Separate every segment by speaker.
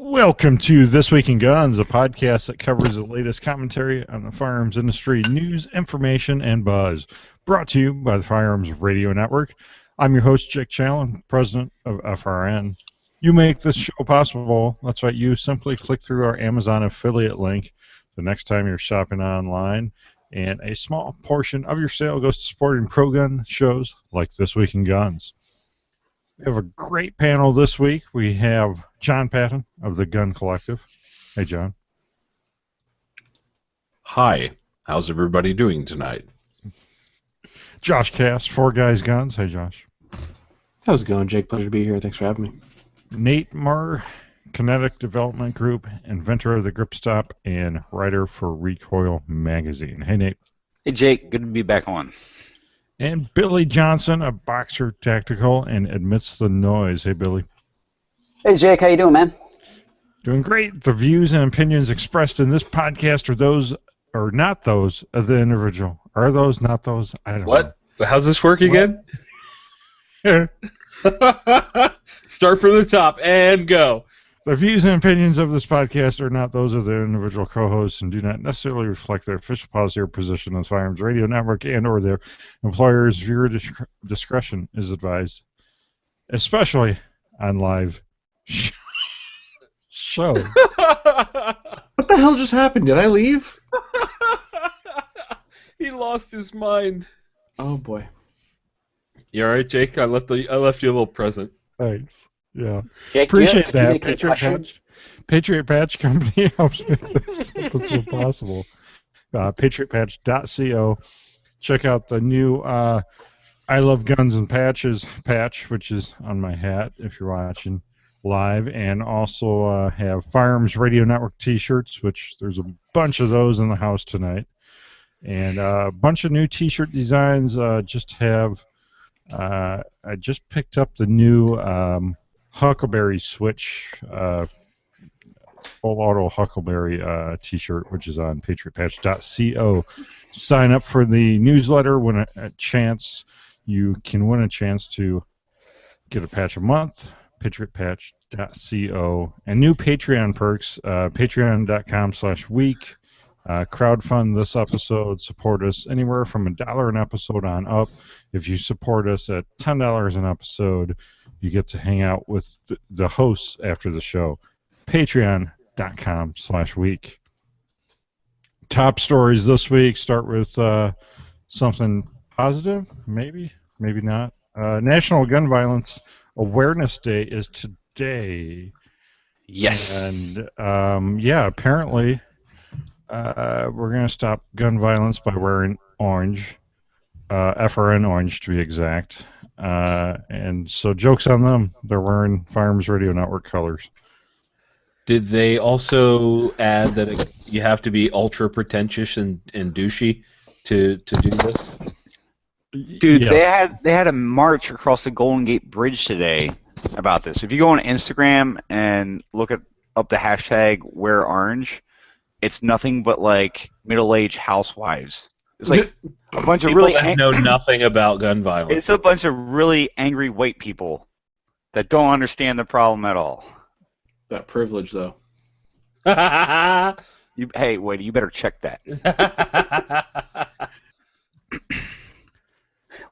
Speaker 1: Welcome to This Week in Guns, a podcast that covers the latest commentary on the firearms industry, news, information, and buzz. Brought to you by the Firearms Radio Network. I'm your host, Jake Challen, president of FRN. You make this show possible. That's right, you simply click through our Amazon affiliate link the next time you're shopping online, and a small portion of your sale goes to supporting pro-gun shows like This Week in Guns. We have a great panel this week. We have John Patton of the Gun Collective. Hey, John.
Speaker 2: Hi. How's everybody doing tonight?
Speaker 1: Josh Cass, Four Guys Guns. Hey, Josh.
Speaker 3: How's it going, Jake? Pleasure to be here. Thanks for having me.
Speaker 1: Nate Marr, Kinetic Development Group, inventor of the Grip Stop, and writer for Recoil Magazine. Hey, Nate.
Speaker 4: Hey, Jake. Good to be back on.
Speaker 1: And Billy Johnson, a Boxer Tactical, and Admits the Noise. Hey, Billy.
Speaker 5: Hey, Jake. How you doing, man?
Speaker 1: Doing great. The views and opinions expressed in this podcast are those or not those of the individual. Are those, not those? I don't know.
Speaker 2: What? How's this work again? Start from the top and go.
Speaker 1: The views and opinions of this podcast are not those of the individual co-hosts and do not necessarily reflect their official policy or position on the Firearms Radio Network and or their employer's viewer discretion is advised, especially on live show.
Speaker 3: What the hell just happened? Did I leave?
Speaker 2: He lost his mind.
Speaker 3: Oh boy.
Speaker 2: You all right, Jake? I left you a little present.
Speaker 1: Thanks. Yeah.
Speaker 5: Jake,
Speaker 1: Appreciate that.
Speaker 5: Patriot
Speaker 1: Patch Company helps make this episode possible. PatriotPatch.co. Check out the new I Love Guns and Patches patch, which is on my hat if you're watching live, and also have Firearms Radio Network t-shirts, which there's a bunch of those in the house tonight, and a bunch of new t-shirt designs. I just picked up the new Huckleberry Switch full auto Huckleberry t-shirt, which is on PatriotPatch.co. Sign up for the newsletter. Win a chance. You can win a chance to get a patch a month. PatriotPatch.co. And new Patreon perks. Patreon.com/week. Crowdfund this episode. Support us anywhere from $1 an episode on up. If you support us at $10 an episode, you get to hang out with the hosts after the show. Patreon.com/week. Top stories this week start with something positive, maybe not. National Gun Violence Awareness Day is today.
Speaker 4: Yes.
Speaker 1: And apparently we're going to stop gun violence by wearing orange, FRN orange to be exact. And so joke's on them. They're wearing Firearms Radio Network colors.
Speaker 2: Did they also add that you have to be ultra pretentious and douchey to do this?
Speaker 4: Dude,
Speaker 1: Yes.
Speaker 4: they had a march across the Golden Gate Bridge today about this. If you go on Instagram and look up the hashtag Wear Orange, it's nothing but like middle-aged housewives. It's like a bunch of
Speaker 2: People
Speaker 4: really
Speaker 2: that know nothing about gun violence.
Speaker 4: It's a bunch of really angry white people that don't understand the problem at all.
Speaker 3: That privilege, though.
Speaker 4: Hey, wait, you better check that.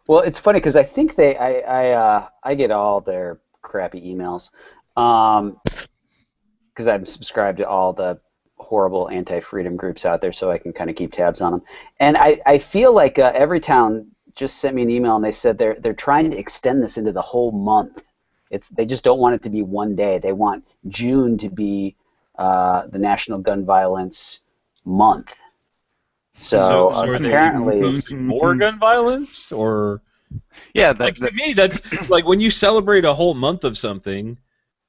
Speaker 5: Well, it's funny because I think I get all their crappy emails because I'm subscribed to all the horrible anti-freedom groups out there, so I can kind of keep tabs on them. And I feel like Everytown just sent me an email and they said they're trying to extend this into the whole month. They just don't want it to be one day. They want June to be the National Gun Violence Month. So apparently,
Speaker 2: are they more gun violence, or
Speaker 4: yeah,
Speaker 2: to me that's like when you celebrate a whole month of something,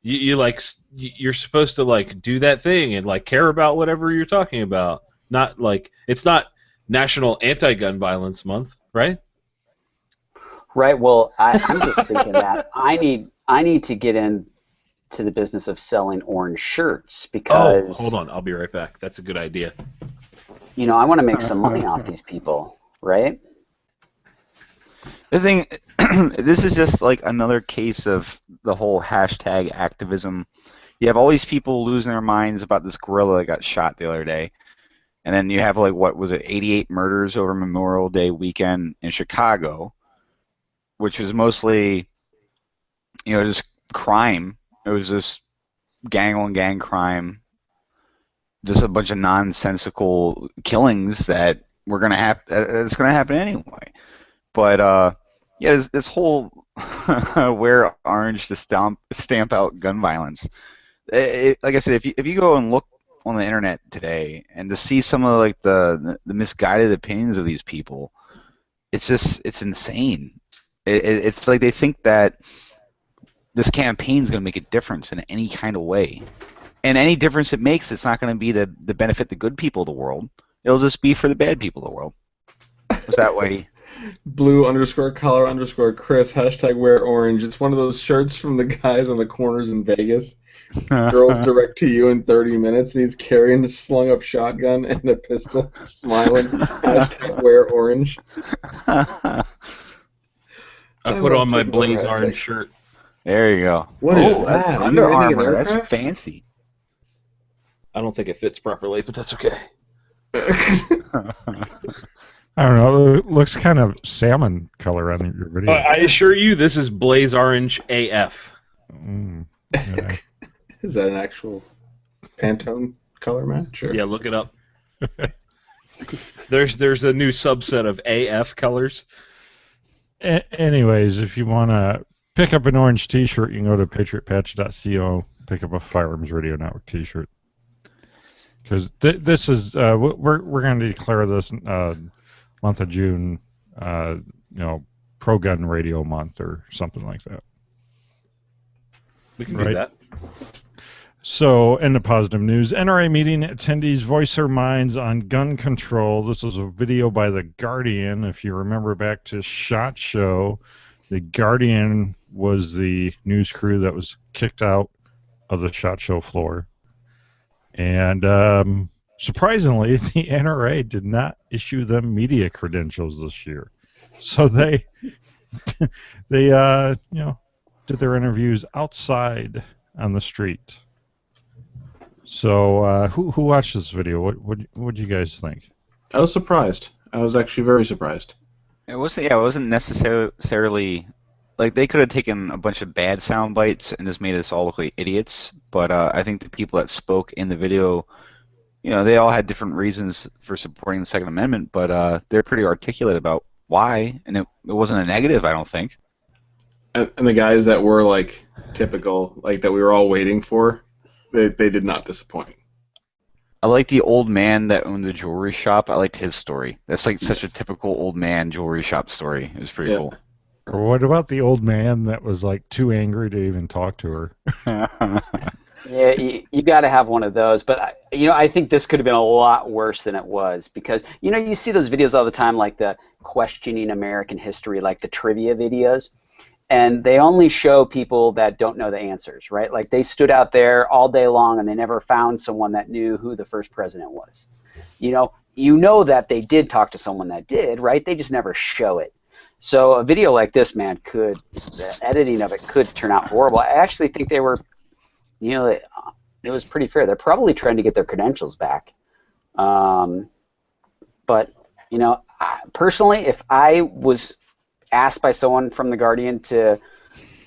Speaker 2: you're supposed to like do that thing and like care about whatever you're talking about. Not like it's not National Anti-Gun Violence Month, right?
Speaker 5: Right. Well, I'm just thinking that I need to get into the business of selling orange shirts because.
Speaker 2: Oh, hold on, I'll be right back. That's a good idea.
Speaker 5: You know, I want to make some money off these people, right?
Speaker 4: The thing, this is just like another case of the whole hashtag activism. you have all these people losing their minds about this gorilla that got shot the other day. And then you have, like, what was it, 88 murders over Memorial Day weekend in Chicago, which was mostly, just crime. It was just gang-on-gang crime, just a bunch of nonsensical killings that were gonna it's gonna happen anyway. But yeah, this whole wear orange to stamp out gun violence. Like I said, if you go and look on the internet today and to see some of like the misguided opinions of these people, it's insane. It's like they think that this campaign is going to make a difference in any kind of way, and any difference it makes, it's not going to be to benefit the good people of the world. It'll just be for the bad people of the world. Was that way?
Speaker 3: Blue_collar_Chris #wear orange. It's one of those shirts from the guys on the corners in Vegas. Girls direct to you in 30 minutes, and he's carrying the slung up shotgun and a pistol, smiling. #wear orange.
Speaker 2: I put on my Blaze orange shirt.
Speaker 4: There you go.
Speaker 3: What is that?
Speaker 4: Under Armour. That's fancy.
Speaker 2: I don't think it fits properly, but that's okay.
Speaker 1: I don't know. It looks kind of salmon color on your video.
Speaker 2: I assure you, this is Blaze Orange AF.
Speaker 1: Yeah.
Speaker 3: Is that an actual Pantone color match? Or?
Speaker 2: Yeah, look it up. There's a new subset of AF colors.
Speaker 1: Anyways, if you want to pick up an orange T-shirt, you can go to patriotpatch.co, pick up a Firearms Radio Network T-shirt. Because this is we're going to declare this month of June, pro-gun radio month or something like that.
Speaker 2: We can do that.
Speaker 1: So, in the positive news, NRA meeting attendees voice their minds on gun control. This is a video by The Guardian. If you remember back to SHOT Show, The Guardian was the news crew that was kicked out of the SHOT Show floor. And surprisingly, the NRA did not issue them media credentials this year. So they did their interviews outside on the street. So who watched this video? What you guys think?
Speaker 3: I was surprised. I was actually very surprised.
Speaker 4: It wasn't necessarily like they could have taken a bunch of bad sound bites and just made us all look like idiots. But I think the people that spoke in the video, they all had different reasons for supporting the Second Amendment, but they're pretty articulate about why, and it wasn't a negative, I don't think.
Speaker 3: And the guys that were like typical, like that we were all waiting for, they did not disappoint.
Speaker 4: I like the old man that owned the jewelry shop. I liked his story. That's like such a typical old man jewelry shop story. It was pretty cool.
Speaker 1: Or what about the old man that was like too angry to even talk to her?
Speaker 5: Yeah, you got to have one of those. But I think this could have been a lot worse than it was, because you see those videos all the time, like the questioning American history, like the trivia videos, and they only show people that don't know the answers, right? Like they stood out there all day long and they never found someone that knew who the first president was. You know that they did talk to someone that did, right? They just never show it. So a video like this, man, the editing of it could turn out horrible. I actually think they were, it was pretty fair. They're probably trying to get their credentials back. But, personally, if I was asked by someone from The Guardian to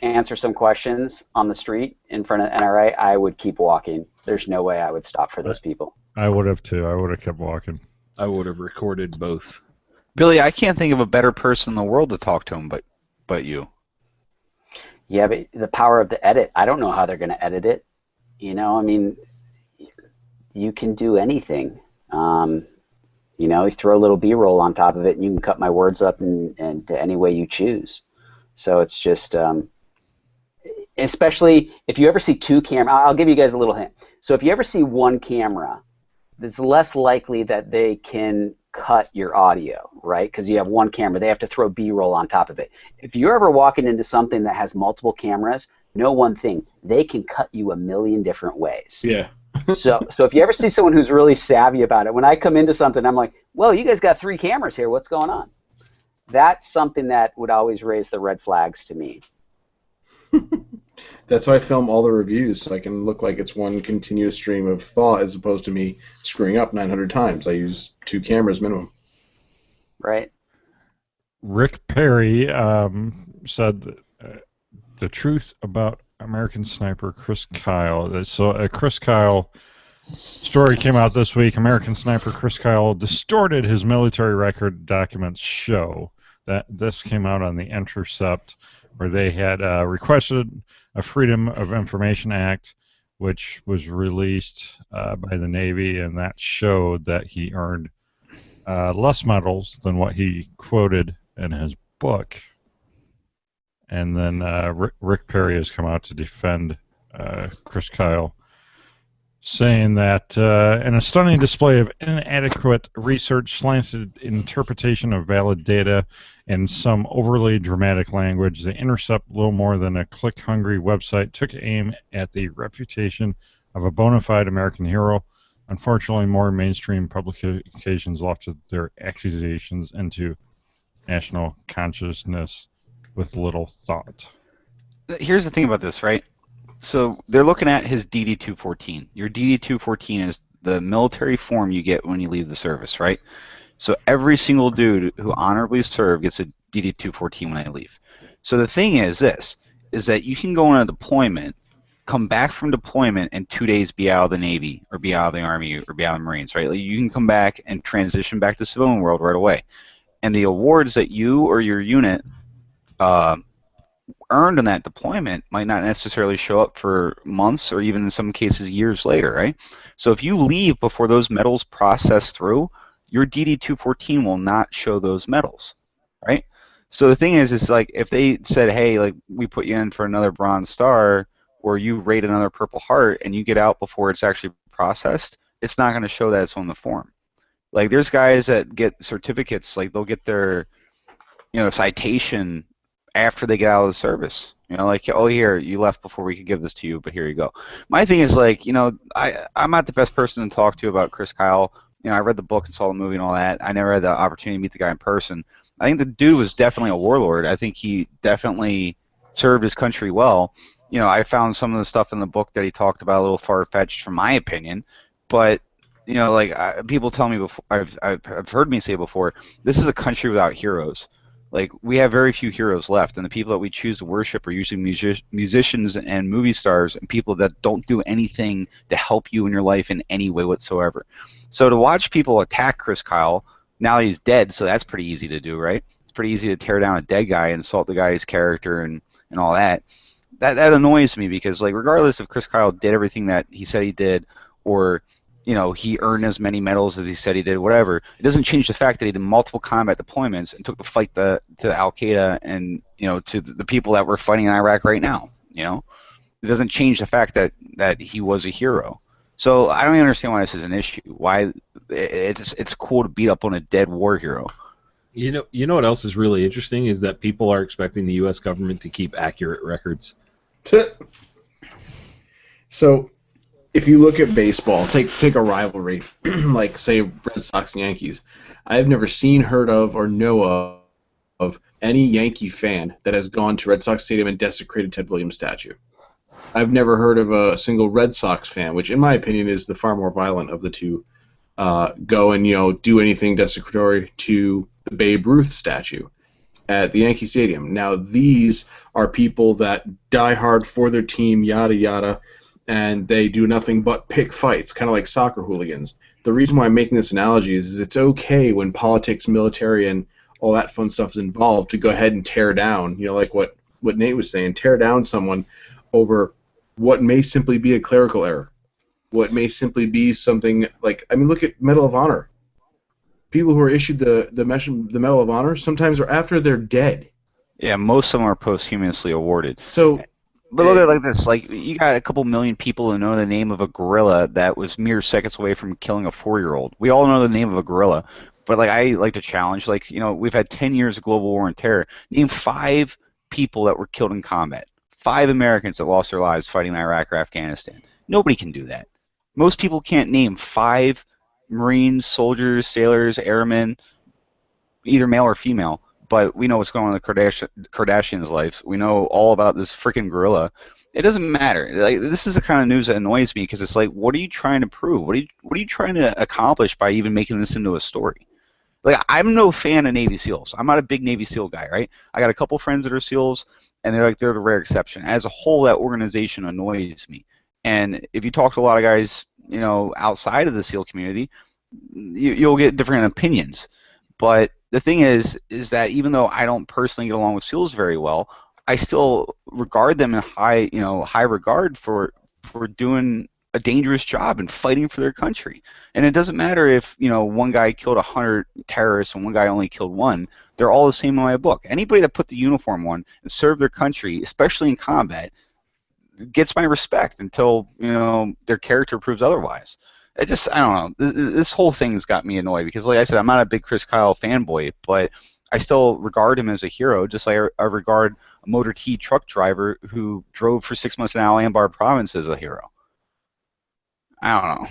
Speaker 5: answer some questions on the street in front of NRA, I would keep walking. There's no way I would stop for those people.
Speaker 1: I would have too. I would have kept walking.
Speaker 2: I would have recorded both.
Speaker 4: Billy, I can't think of a better person in the world to talk to him but you.
Speaker 5: Yeah, but the power of the edit, I don't know how they're going to edit it. You can do anything. You throw a little B-roll on top of it, and you can cut my words up and to any way you choose. So it's just, especially if you ever see two cameras, I'll give you guys a little hint. So if you ever see one camera, it's less likely that they can cut your audio, right? Because you have one camera. They have to throw B-roll on top of it. If you're ever walking into something that has multiple cameras, know one thing. They can cut you a million different ways.
Speaker 2: Yeah.
Speaker 5: So if you ever see someone who's really savvy about it, when I come into something, I'm like, well, you guys got 3 cameras here. What's going on? That's something that would always raise the red flags to me.
Speaker 3: That's why I film all the reviews, so I can look like it's one continuous stream of thought as opposed to me screwing up 900 times. I use 2 cameras minimum.
Speaker 5: Right.
Speaker 1: Rick Perry said that, the truth about American sniper Chris Kyle. So Chris Kyle story came out this week. American sniper Chris Kyle distorted his military record, documents show. That this came out on The Intercept, where they had requested a Freedom of Information Act, which was released by the Navy, and that showed that he earned less medals than what he quoted in his book. And then Rick Perry has come out to defend Chris Kyle, saying that in a stunning display of inadequate research, slanted interpretation of valid data, and some overly dramatic language, The Intercept, little more than a click-hungry website, took aim at the reputation of a bona fide American hero. Unfortunately, more mainstream publications lofted their accusations into national consciousness with little thought.
Speaker 4: Here's the thing about this, right? So they're looking at his DD-214. Your DD-214 is the military form you get when you leave the service, right? So every single dude who honorably served gets a DD-214 when they leave. So the thing is this, is that you can go on a deployment, come back from deployment, and 2 days be out of the Navy, or be out of the Army, or be out of the Marines, right? Like you can come back and transition back to civilian world right away. And the awards that you or your unit earned in that deployment might not necessarily show up for months or even in some cases years later, right? So if you leave before those medals process through, your DD-214 will not show those medals, right? So the thing is like if they said, hey, like we put you in for another Bronze Star or you rate another Purple Heart and you get out before it's actually processed, it's not going to show that it's on the form. Like there's guys that get certificates, like they'll get their, citation after they get out of the service. Like, oh, here, you left before we could give this to you, but here you go. My thing is, like, I'm not the best person to talk to about Chris Kyle. I read the book and saw the movie and all that. I never had the opportunity to meet the guy in person. I think the dude was definitely a warlord. I think he definitely served his country well. I found some of the stuff in the book that he talked about a little far-fetched from my opinion, but, people tell me before, I've heard me say before, this is a country without heroes. Like, we have very few heroes left, and the people that we choose to worship are usually musicians and movie stars and people that don't do anything to help you in your life in any way whatsoever. So to watch people attack Chris Kyle, now he's dead, so that's pretty easy to do, right? It's pretty easy to tear down a dead guy and insult the guy's character and all that. That annoys me because, like, regardless if Chris Kyle did everything that he said he did or he earned as many medals as he said he did, whatever. It doesn't change the fact that he did multiple combat deployments and took the fight to Al-Qaeda and, to the people that were fighting in Iraq right now, It doesn't change the fact that he was a hero. So I don't even understand why this is an issue. Why it's cool to beat up on a dead war hero.
Speaker 2: You know what else is really interesting is that people are expecting the U.S. government to keep accurate records.
Speaker 3: So, if you look at baseball, take a rivalry, like, say, Red Sox and Yankees. I've never seen, heard of, or know of any Yankee fan that has gone to Red Sox Stadium and desecrated Ted Williams' statue. I've never heard of a single Red Sox fan, which, in my opinion, is the far more violent of the two, go and, do anything desecratory to the Babe Ruth statue at the Yankee Stadium. Now, these are people that die hard for their team, yada, yada, and they do nothing but pick fights, kind of like soccer hooligans. The reason why I'm making this analogy is it's okay when politics, military, and all that fun stuff is involved to go ahead and tear down, like what Nate was saying, tear down someone over what may simply be a clerical error, what may simply be something like, look at Medal of Honor. People who are issued the Medal of Honor sometimes are after they're dead.
Speaker 4: Yeah, most of them are posthumously awarded.
Speaker 3: So,
Speaker 4: but look at it like this: like you got a couple million people who know the name of a gorilla that was mere seconds away from killing a 4-year-old. We all know the name of a gorilla, but like I like to challenge, like we've had 10 years of global war and terror. Name 5 people that were killed in combat. 5 Americans that lost their lives fighting in Iraq or Afghanistan. Nobody can do that. Most people can't name 5 Marines, soldiers, sailors, airmen, either male or female. But we know what's going on in the Kardashians' lives. We know all about this freaking gorilla. It doesn't matter. Like, this is the kind of news that annoys me because it's like, what are you trying to prove? What are you trying to accomplish by even making this into a story? Like, I'm no fan of Navy SEALs. I'm not a big Navy SEAL guy, right? I got a couple friends that are SEALs, and they're the rare exception. As a whole, that organization annoys me. And if you talk to a lot of guys, outside of the SEAL community, you'll get different opinions. But the thing is that even though I don't personally get along with SEALs very well, I still regard them in high regard for doing a dangerous job and fighting for their country. And it doesn't matter if one guy killed 100 terrorists and one guy only killed one. They're all the same in my book. Anybody that put the uniform on and served their country, especially in combat, gets my respect until their character proves otherwise. I don't know. This whole thing's got me annoyed because, like I said, I'm not a big Chris Kyle fanboy, but I still regard him as a hero, just like I regard a Motor T truck driver who drove for 6 months in Al Anbar province as a hero. I don't know.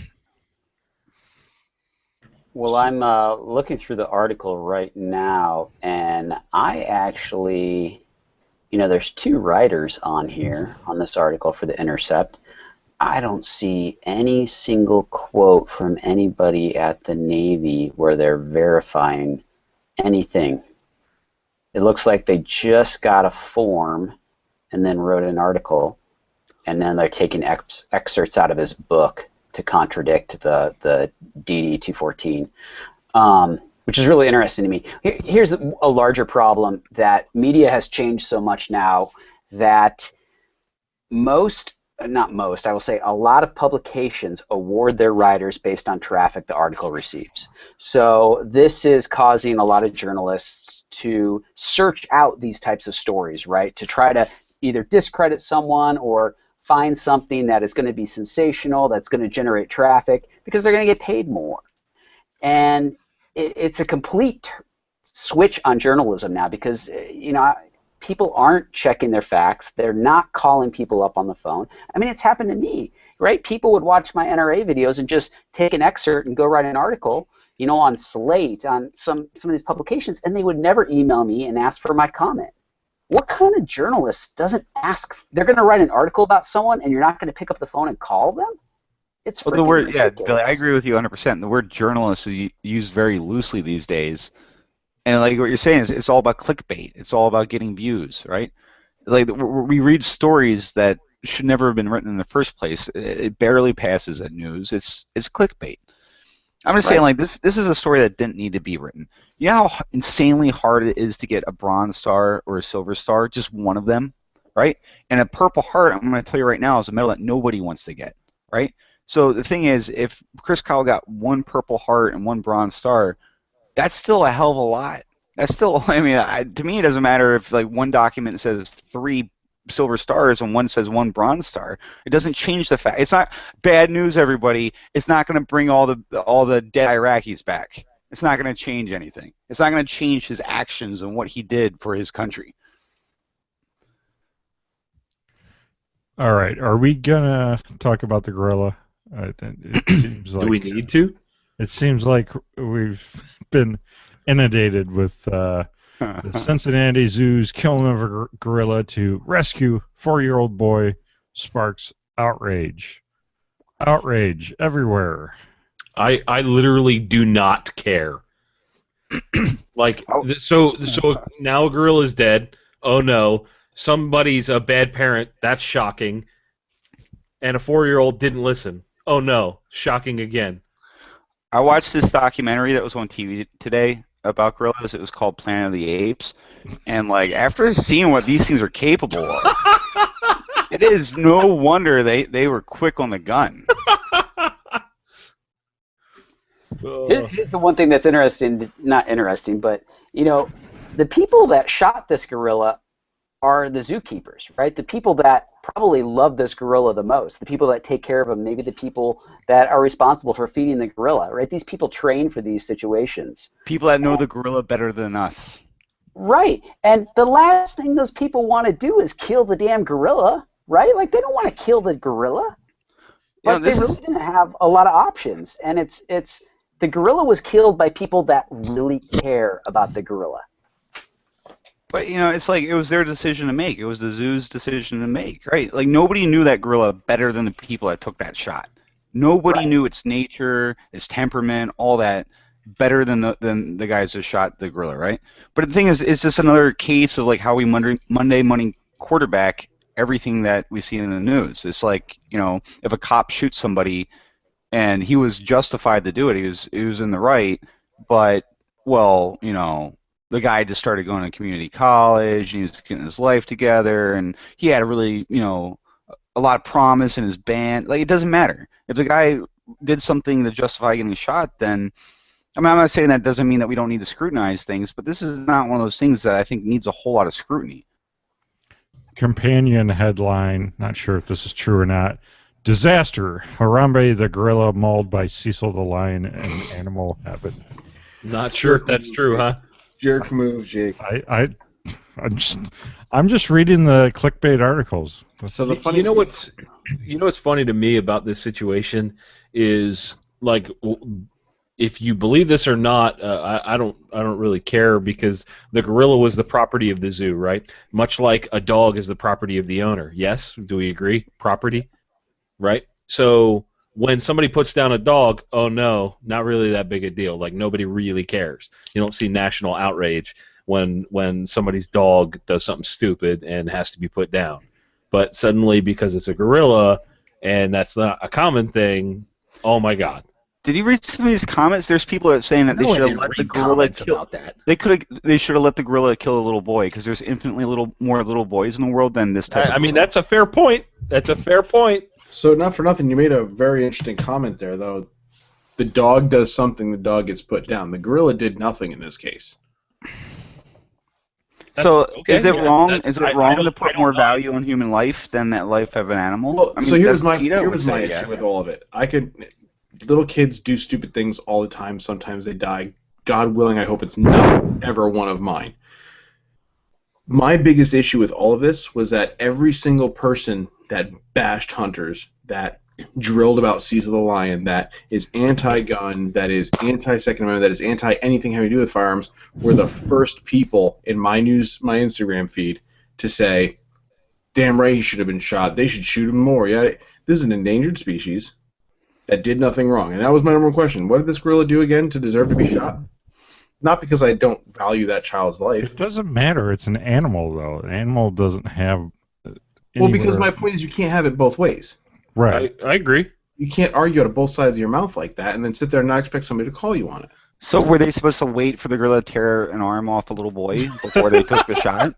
Speaker 5: Well, I'm looking through the article right now, and I actually, there's 2 writers on here on this article for The Intercept. I don't see any single quote from anybody at the Navy where they're verifying anything. It looks like they just got a form and then wrote an article, and then they're taking excerpts out of his book to contradict the DD-214, which is really interesting to me. Here's a larger problem, that media has changed so much now that I will say a lot of publications award their writers based on traffic the article receives. So this is causing a lot of journalists to search out these types of stories, right, to try to either discredit someone or find something that is going to be sensational, that's going to generate traffic, because they're going to get paid more. And it's a complete switch on journalism now because, people aren't checking their facts. They're not calling people up on the phone. I mean, it's happened to me, right? People would watch my NRA videos and just take an excerpt and go write an article, on Slate, on some of these publications, and they would never email me and ask for my comment. What kind of journalist doesn't ask? They're going to write an article about someone, and you're not going to pick up the phone and call them? It's freaking ridiculous.
Speaker 4: Yeah, Billy, I agree with you 100%. The word journalist is used very loosely these days. And like what you're saying is, it's all about clickbait. It's all about getting views, right? Like, we read stories that should never have been written in the first place. It barely passes at news. It's clickbait. I'm just saying, like, this is a story that didn't need to be written. You know how insanely hard it is to get a Bronze Star or a Silver Star, just one of them, right? And a Purple Heart, I'm going to tell you right now, is a medal that nobody wants to get, right? So the thing is, if Chris Kyle got 1 Purple Heart and 1 Bronze Star, that's still a hell of a lot. That's still, I mean, to me, it doesn't matter if, like, one document says 3 Silver Stars and one says 1 Bronze Star. It doesn't change the fact. It's not bad news, everybody. It's not going to bring all the dead Iraqis back. It's not going to change anything. It's not going to change his actions and what he did for his country.
Speaker 1: All right. Are we going to talk about the gorilla? It seems like,
Speaker 2: do we need to?
Speaker 1: It seems like we've been inundated with the Cincinnati Zoo's killing of a gorilla to rescue 4-year-old boy sparks outrage. Outrage everywhere.
Speaker 2: I literally do not care. Like, so now a gorilla's dead. Oh no, somebody's a bad parent. That's shocking. And a 4-year-old didn't listen. Oh no, shocking again.
Speaker 4: I watched this documentary that was on TV today about gorillas. It was called Planet of the Apes. And, like, after seeing what these things are capable of, it is no wonder they were quick on the gun.
Speaker 5: Here's the one thing that's interesting, not interesting, but, the people that shot this gorilla are the zookeepers, right? The people that probably love this gorilla the most, the people that take care of him, maybe the people that are responsible for feeding the gorilla, right? These people train for these situations.
Speaker 4: People that know the gorilla better than us.
Speaker 5: Right. And the last thing those people want to do is kill the damn gorilla, right? Like, they don't want to kill the gorilla. But they really didn't have a lot of options. And it's the gorilla was killed by people that really care about the gorilla.
Speaker 4: But it's like it was their decision to make. It was the zoo's decision to make, right? Like nobody knew that gorilla better than the people that took that shot. Nobody knew its nature, its temperament, all that better than the guys who shot the gorilla, right? But the thing is, it's just another case of like how we Monday morning quarterback everything that we see in the news. It's like if a cop shoots somebody and he was justified to do it, he was in the right, but the guy just started going to community college, and he was getting his life together, and he had a really, a lot of promise in his band. Like, it doesn't matter. If the guy did something to justify getting shot, then, I'm not saying that doesn't mean that we don't need to scrutinize things, but this is not one of those things that I think needs a whole lot of scrutiny.
Speaker 1: Companion headline, not sure if this is true or not. Disaster, Harambe the gorilla mauled by Cecil the lion in animal habit.
Speaker 2: Not sure if that's true, huh?
Speaker 3: Jerk move, Jake.
Speaker 1: I'm just reading the clickbait articles.
Speaker 3: So the funny
Speaker 2: what's funny to me about this situation is, like, if you believe this or not, I don't really care, because the gorilla was the property of the zoo, right? Much like a dog is the property of the owner. Yes, do we agree? Property, right? So when somebody puts down a dog, oh no, not really that big a deal. Like, nobody really cares. You don't see national outrage when somebody's dog does something stupid and has to be put down. But suddenly, because it's a gorilla and that's not a common thing, oh my God.
Speaker 4: Did you read some of these comments? There's people that are saying that they should have let the gorilla kill. They should have let the gorilla kill a little boy, because there's infinitely more little boys in the world than this type.
Speaker 2: I mean, that's a fair point. That's a fair point.
Speaker 3: So, not for nothing, you made a very interesting comment there, though. The dog does something, the dog gets put down. The gorilla did nothing in this case.
Speaker 4: So, is it wrong? Is it wrong to put more value on human life than that life of an animal?
Speaker 3: Well, so here's my issue with all of it. Little kids do stupid things all the time. Sometimes they die. God willing, I hope it's not ever one of mine. My biggest issue with all of this was that every single person that bashed hunters, that drilled about Cecil the lion, that is anti-gun, that is anti-Second Amendment, that is anti-anything having to do with firearms, were the first people in my Instagram feed to say, damn right he should have been shot. They should shoot him more. Yeah, this is an endangered species that did nothing wrong. And that was my number one question. What did this gorilla do again to deserve to be shot? Not because I don't value that child's life.
Speaker 1: It doesn't matter. It's an animal, though. An animal doesn't have...
Speaker 3: Well, because my point is you can't have it both ways.
Speaker 1: Right.
Speaker 2: I agree.
Speaker 3: You can't argue out of both sides of your mouth like that and then sit there and not expect somebody to call you on it.
Speaker 4: So were they supposed to wait for the gorilla to tear an arm off a little boy before they took the shot?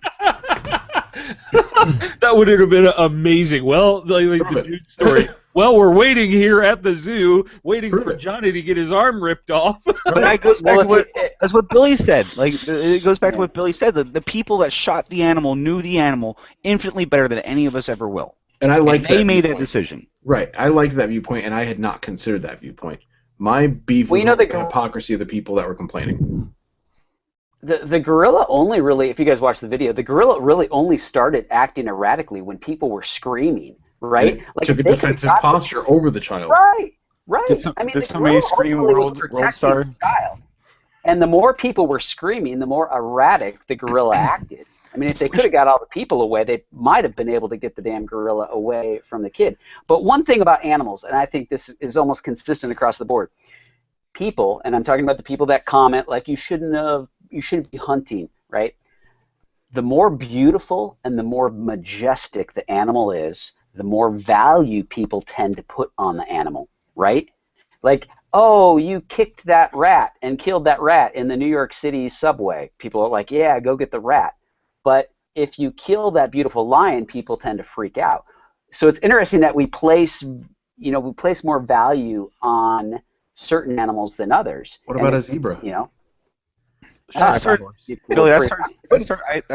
Speaker 2: That would have been amazing. Well, like the news story. Well, we're waiting here at the zoo, waiting for Johnny to get his arm ripped off.
Speaker 4: But that goes back to that's what Billy said. Like, it goes back to what Billy said. The people that shot the animal knew the animal infinitely better than any of us ever will.
Speaker 3: And I like that.
Speaker 4: They made that decision.
Speaker 3: Right. I liked that viewpoint, and I had not considered that viewpoint. My beef was the hypocrisy of the people that were complaining.
Speaker 5: The gorilla only really, if you guys watch the video, the gorilla really only started acting erratically when people were screaming, right?
Speaker 3: It took a defensive posture over the child.
Speaker 5: Right.
Speaker 4: Did somebody scream world star?
Speaker 5: And the more people were screaming, the more erratic the gorilla acted. I mean, if they could have got all the people away, they might have been able to get the damn gorilla away from the kid. But one thing about animals, and I think this is almost consistent across the board, people, and I'm talking about the people that comment like you shouldn't be hunting, right? The more beautiful and the more majestic the animal is, the more value people tend to put on the animal, right? Like, oh, you kicked that rat and killed that rat in the New York City subway. People are like, yeah, go get the rat. But if you kill that beautiful lion, people tend to freak out. So it's interesting that we place more value on certain animals than others.
Speaker 3: What about a zebra?
Speaker 4: That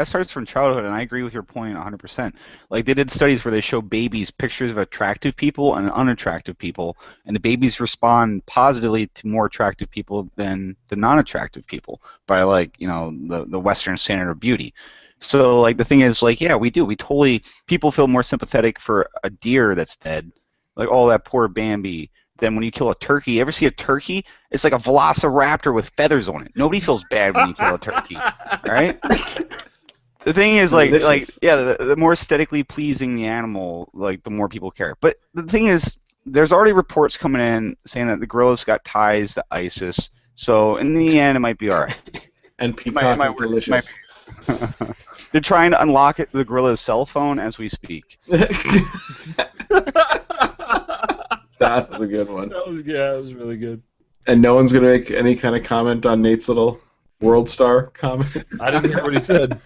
Speaker 4: starts from childhood, and I agree with your point 100%. Like, they did studies where they show babies pictures of attractive people and unattractive people, and the babies respond positively to more attractive people than the non-attractive people by, like, the Western standard of beauty. So, like, the thing is, like, yeah, we totally, people feel more sympathetic for a deer that's dead, like, oh, that poor Bambi, than when you kill a turkey. You ever see a turkey? It's like a velociraptor with feathers on it. Nobody feels bad when you kill a turkey, right? The thing is, like
Speaker 3: Delicious.
Speaker 4: yeah, the more aesthetically pleasing the animal, like the more people care. But the thing is, there's already reports coming in saying that the gorillas got ties to ISIS. So in the end, it might be all right.
Speaker 3: And peacock
Speaker 4: might
Speaker 3: is
Speaker 4: work.
Speaker 3: delicious.
Speaker 4: They're trying to unlock the gorilla's cell phone as we speak.
Speaker 3: That was a good one.
Speaker 2: That was really good.
Speaker 3: And no one's going to make any kind of comment on Nate's little World Star comment?
Speaker 2: I didn't hear what he said.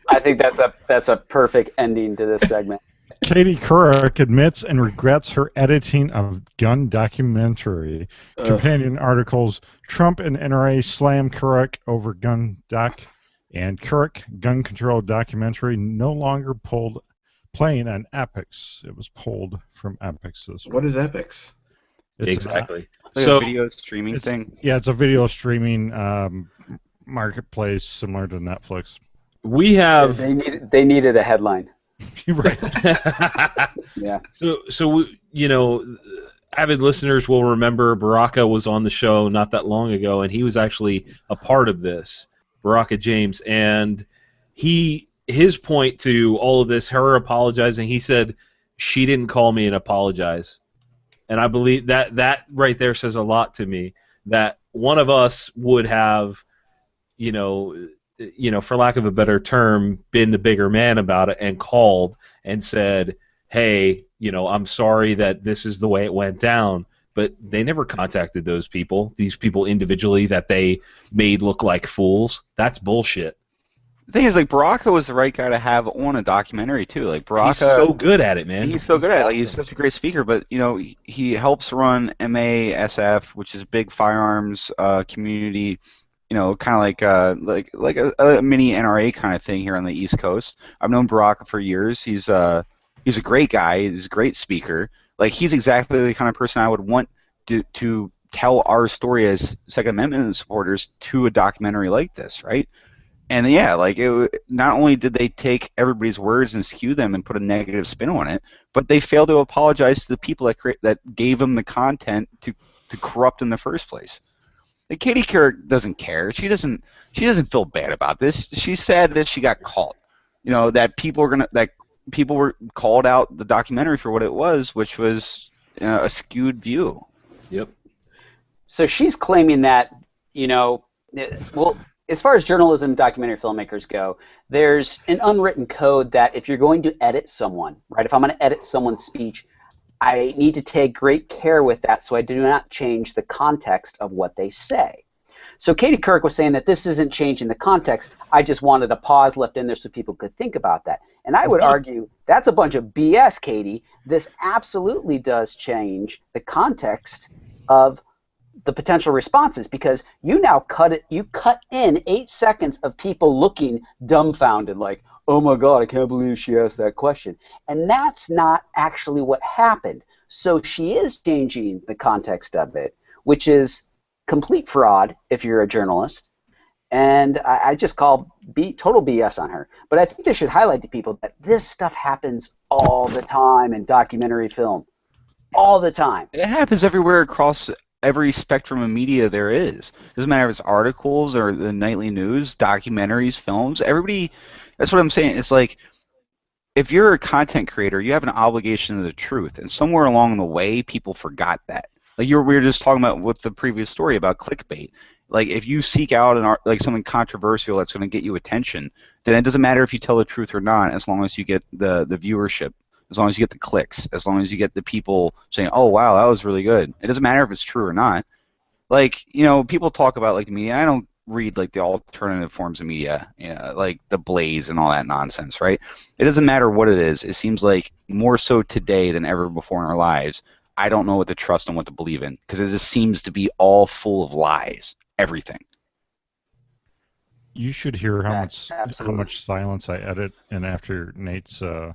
Speaker 5: I think that's a perfect ending to this segment.
Speaker 1: Katie Couric admits and regrets her editing of gun documentary. Companion articles, Trump and NRA slam Couric over gun doc, and Couric gun control documentary no longer playing on Epix. It was pulled from Epix this week.
Speaker 3: What is Epix?
Speaker 1: It's
Speaker 2: Exactly.
Speaker 4: Like
Speaker 2: So
Speaker 4: a video streaming thing.
Speaker 1: Yeah, it's a video streaming marketplace similar to Netflix.
Speaker 2: we have.
Speaker 5: They needed a headline.
Speaker 1: Right.
Speaker 5: Yeah.
Speaker 2: So avid listeners will remember Baraka was on the show not that long ago, and he was actually a part of this, Baraka James, and his point to all of this, her apologizing, he said she didn't call me and apologize, and I believe that right there says a lot to me, that one of us would have, for lack of a better term, been the bigger man about it and called and said, hey, I'm sorry that this is the way it went down. But they never contacted these people individually that they made look like fools. That's bullshit.
Speaker 4: The thing is, like, Baraka was the right guy to have on a documentary, too. Like, Baraka...
Speaker 2: He's so good at it, man.
Speaker 4: He's so good at it. Like, he's such a great speaker, but, he helps run MASF, which is a big firearms community, kind of like a mini NRA kind of thing here on the East Coast. I've known Baraka for years. He's a great guy. He's a great speaker. Like, he's exactly the kind of person I would want to tell our story as Second Amendment supporters to a documentary like this, right? And yeah, like, not only did they take everybody's words and skew them and put a negative spin on it, but they failed to apologize to the people that gave them the content to corrupt in the first place. Like, Katie Couric doesn't care. She doesn't feel bad about this. She said that she got caught. That people were called out the documentary for what it was, which was a skewed view.
Speaker 2: Yep.
Speaker 5: So she's claiming that, as far as journalism and documentary filmmakers go, there's an unwritten code that if you're going to edit someone, right, if I'm going to edit someone's speech, I need to take great care with that so I do not change the context of what they say. So Katie Couric was saying that this isn't changing the context. I just wanted a pause left in there so people could think about that. And I would argue that's a bunch of BS, Katie. This absolutely does change the context of the potential responses, because you now cut in 8 seconds of people looking dumbfounded, like, oh my God, I can't believe she asked that question. And that's not actually what happened. So she is changing the context of it, which is complete fraud if you're a journalist. And I just call total BS on her. But I think they should highlight to people that this stuff happens all the time in documentary film. All the time.
Speaker 4: It happens everywhere across every spectrum of media there is. Doesn't matter if it's articles or the nightly news, documentaries, films. Everybody, that's what I'm saying. It's like, if you're a content creator, you have an obligation to the truth. And somewhere along the way, people forgot that. Like we were just talking about with the previous story about clickbait. Like, if you seek out something controversial that's going to get you attention, then it doesn't matter if you tell the truth or not, as long as you get the viewership, as long as you get the clicks, as long as you get the people saying, oh, wow, that was really good. It doesn't matter if it's true or not. Like, people talk about, like, the media. I don't read, like, the alternative forms of media, like The Blaze and all that nonsense, right? It doesn't matter what it is. It seems like more so today than ever before in our lives, I don't know what to trust and what to believe in, because it just seems to be all full of lies, everything.
Speaker 1: You should hear how much silence I edit in after Nate's,
Speaker 2: a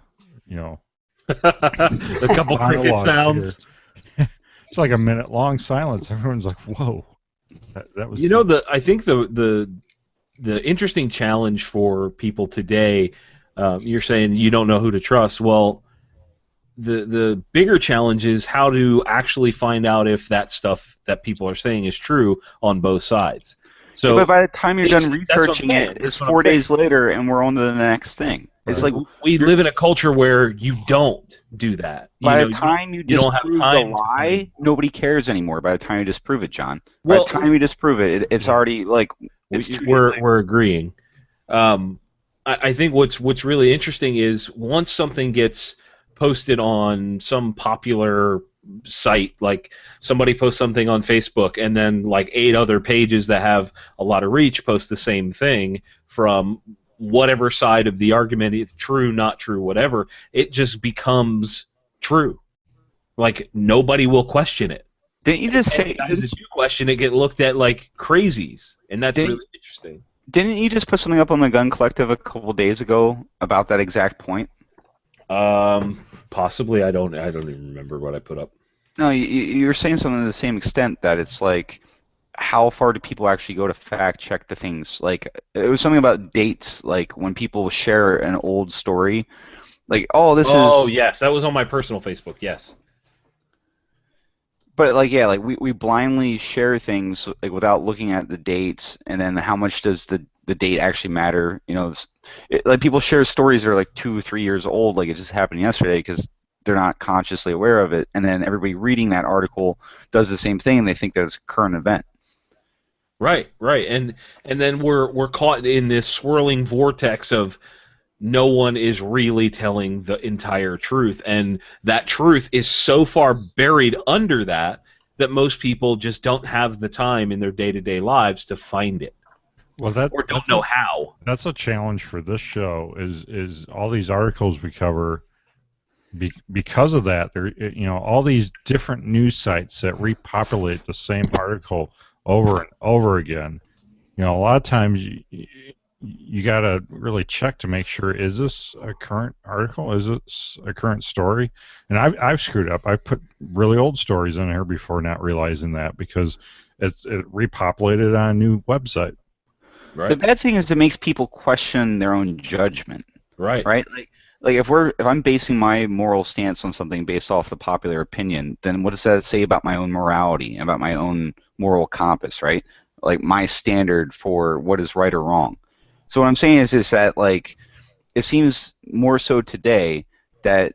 Speaker 2: couple cricket sounds.
Speaker 1: It's like a minute-long silence. Everyone's like, "Whoa, that was."
Speaker 2: I think the interesting challenge for people today. You're saying you don't know who to trust. Well, the bigger challenge is how to actually find out if that stuff that people are saying is true on both sides. So,
Speaker 4: but by the time you're done
Speaker 2: that's what I'm
Speaker 4: researching
Speaker 2: saying.
Speaker 4: it,
Speaker 2: That's
Speaker 4: it's
Speaker 2: what I'm
Speaker 4: 4
Speaker 2: saying.
Speaker 4: days later, and we're on to the next thing. It's like
Speaker 2: we live in a culture where you don't do that.
Speaker 4: by the time you
Speaker 2: don't have
Speaker 4: disprove the
Speaker 2: time to
Speaker 4: lie, nobody cares anymore. By the time you disprove it, John.
Speaker 2: Well,
Speaker 4: by the time you disprove it, it's already like it's 2 days later.
Speaker 2: we're agreeing. I think what's really interesting is once something gets posted on some popular site, like somebody posts something on Facebook, and then like 8 other pages that have a lot of reach post the same thing from whatever side of the argument, if true, not true, whatever, it just becomes true. Like nobody will question it.
Speaker 4: Didn't you just say?
Speaker 2: Guys that do question it get looked at like crazies, and that's really interesting.
Speaker 4: Didn't you just put something up on the Gun Collective a couple days ago about that exact point?
Speaker 2: Possibly. I don't even remember what I put up.
Speaker 4: No, you're saying something to the same extent that it's like, how far do people actually go to fact check the things? Like, it was something about dates, like when people share an old story, like, oh,
Speaker 2: yes, that was on my personal Facebook, yes.
Speaker 4: But like, yeah, like we blindly share things like without looking at the dates, and then how much does the date actually matter? You know, like people share stories that are like 2 or 3 years old, like it just happened yesterday, because they're not consciously aware of it, and then everybody reading that article does the same thing, and they think that it's a current event.
Speaker 2: Right, and then we're caught in this swirling vortex of no one is really telling the entire truth, and that truth is so far buried under that most people just don't have the time in their day-to-day lives to find it.
Speaker 1: Well,
Speaker 2: or don't know how.
Speaker 1: That's a challenge for this show. Is all these articles we cover. Because of that, there, all these different news sites that repopulate the same article over and over again. A lot of times you got to really check to make sure, is this a current article? Is this a current story? And I've screwed up. I've put really old stories in here before, not realizing that, because it repopulated on a new website.
Speaker 2: Right.
Speaker 4: The bad thing is it makes people question their own judgment.
Speaker 2: Right.
Speaker 4: Like if I'm basing my moral stance on something based off the popular opinion, then what does that say about my own morality, about my own moral compass, right? Like my standard for what is right or wrong. So what I'm saying is that, like, it seems more so today that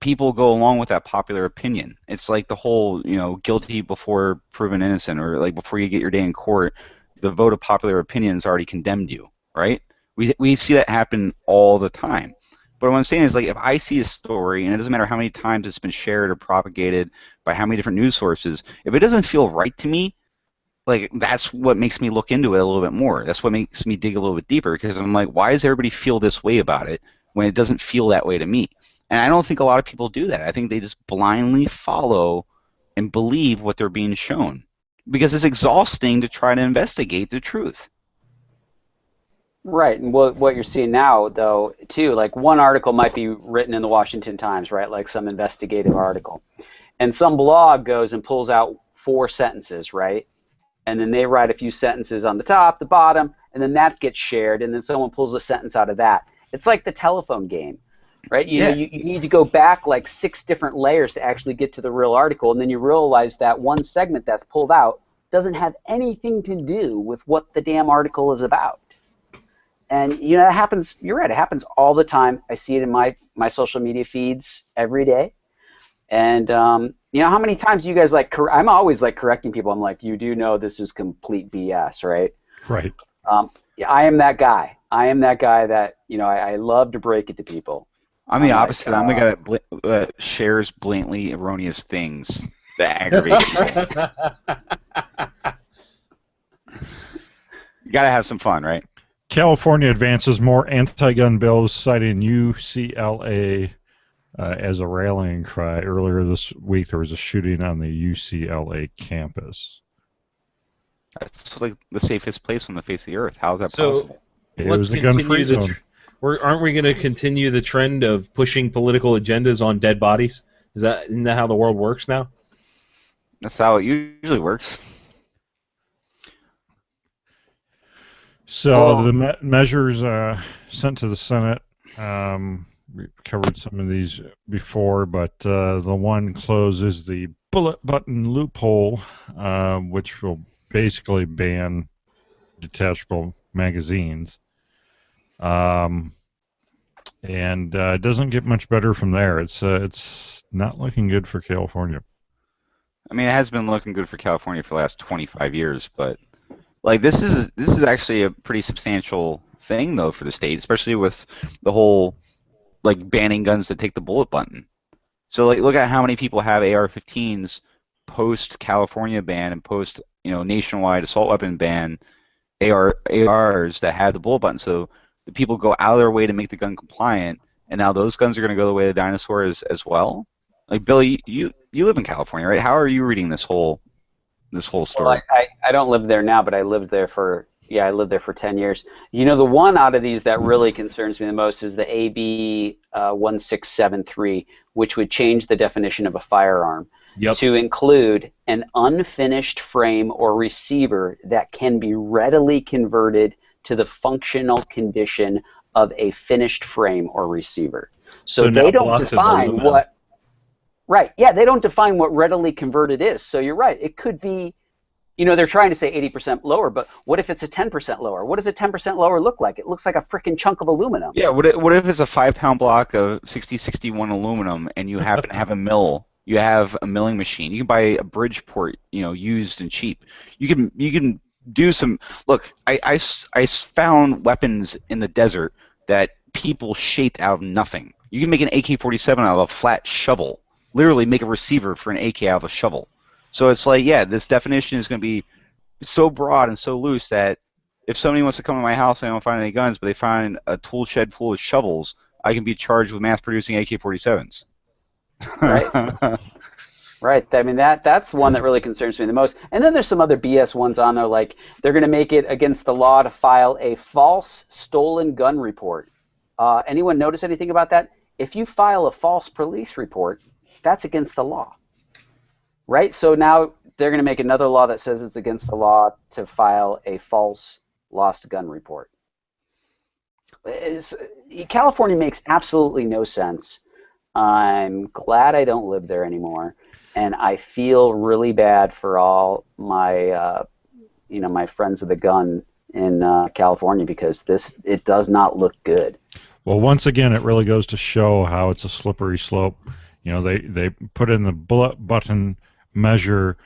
Speaker 4: people go along with that popular opinion. It's like the whole, guilty before proven innocent, or like before you get your day in court, the vote of popular opinion has already condemned you, right? We see that happen all the time. But what I'm saying is, like, if I see a story, and it doesn't matter how many times it's been shared or propagated by how many different news sources, if it doesn't feel right to me, like, that's what makes me look into it a little bit more. That's what makes me dig a little bit deeper, because I'm like, why does everybody feel this way about it when it doesn't feel that way to me? And I don't think a lot of people do that. I think they just blindly follow and believe what they're being shown, because it's exhausting to try to investigate the truth.
Speaker 5: Right, and what you're seeing now, though, too, like one article might be written in the Washington Times, right, like some investigative article, and some blog goes and pulls out 4 sentences, right, and then they write a few sentences on the top, the bottom, and then that gets shared, and then someone pulls a sentence out of that. It's like the telephone game, right? You need to go back like 6 different layers to actually get to the real article, and then you realize that one segment that's pulled out doesn't have anything to do with what the damn article is about. And it happens. You're right. It happens all the time. I see it in my social media feeds every day. And how many times you guys I'm always like correcting people. I'm like, you do know this is complete BS, right?
Speaker 1: Right.
Speaker 5: Yeah, I am that guy. I am that guy that I love to break it to people.
Speaker 4: I'm the opposite. I'm the guy that shares blatantly erroneous things that aggravate people. You gotta have some fun, right?
Speaker 1: California advances more anti-gun bills, citing UCLA as a rallying cry. Earlier this week, there was a shooting on the UCLA campus.
Speaker 4: That's like the safest place on the face of the earth. How is that possible?
Speaker 1: It was a gun-free zone.
Speaker 2: Aren't we going to continue the trend of pushing political agendas on dead bodies? Isn't that how the world works now?
Speaker 4: That's how it usually works.
Speaker 1: So the measures sent to the Senate, we covered some of these before, but the one closes the bullet button loophole, which will basically ban detachable magazines. And it doesn't get much better from there. It's not looking good for California.
Speaker 4: I mean, it has been looking good for California for the last 25 years, but like this is actually a pretty substantial thing though for the state, especially with the whole like banning guns that take the bullet button. So like look at how many people have AR-15s post California ban and post nationwide assault weapon ban ARs that have the bullet button. So the people go out of their way to make the gun compliant, and now those guns are going to go the way of the dinosaur as well. Like Billy, you live in California, right? How are you reading this whole story?
Speaker 5: Well, I don't live there now, but I lived there for 10 years. The one out of these that really concerns me the most is the AB 1673, which would change the definition of a firearm to include an unfinished frame or receiver that can be readily converted to the functional condition of a finished frame or receiver. So they don't define what. Right. Yeah, they don't define what readily converted is. So you're right. It could be, they're trying to say 80% lower, but what if it's a 10% lower? What does a 10% lower look like? It looks like a freaking chunk of aluminum.
Speaker 4: Yeah, what if it's a 5-pound block of 6061 aluminum and you happen to have a mill? You have a milling machine. You can buy a Bridgeport, used and cheap. You can do some. Look, I found weapons in the desert that people shaped out of nothing. You can make an AK-47 out of a flat shovel. Literally make a receiver for an AK out of a shovel. So it's like, yeah, this definition is going to be so broad and so loose that if somebody wants to come to my house and I don't find any guns, but they find a tool shed full of shovels, I can be charged with mass-producing AK-47s.
Speaker 5: Right. Right. I mean, that's one that really concerns me the most. And then there's some other BS ones on there, like they're going to make it against the law to file a false stolen gun report. Anyone notice anything about that? If you file a false police report, that's against the law, right? So now they're going to make another law that says it's against the law to file a false lost gun report. California makes absolutely no sense. I'm glad I don't live there anymore, and I feel really bad for all my, my friends of the gun in California because it does not look good.
Speaker 1: Well, once again, it really goes to show how it's a slippery slope. They put in the bullet button measure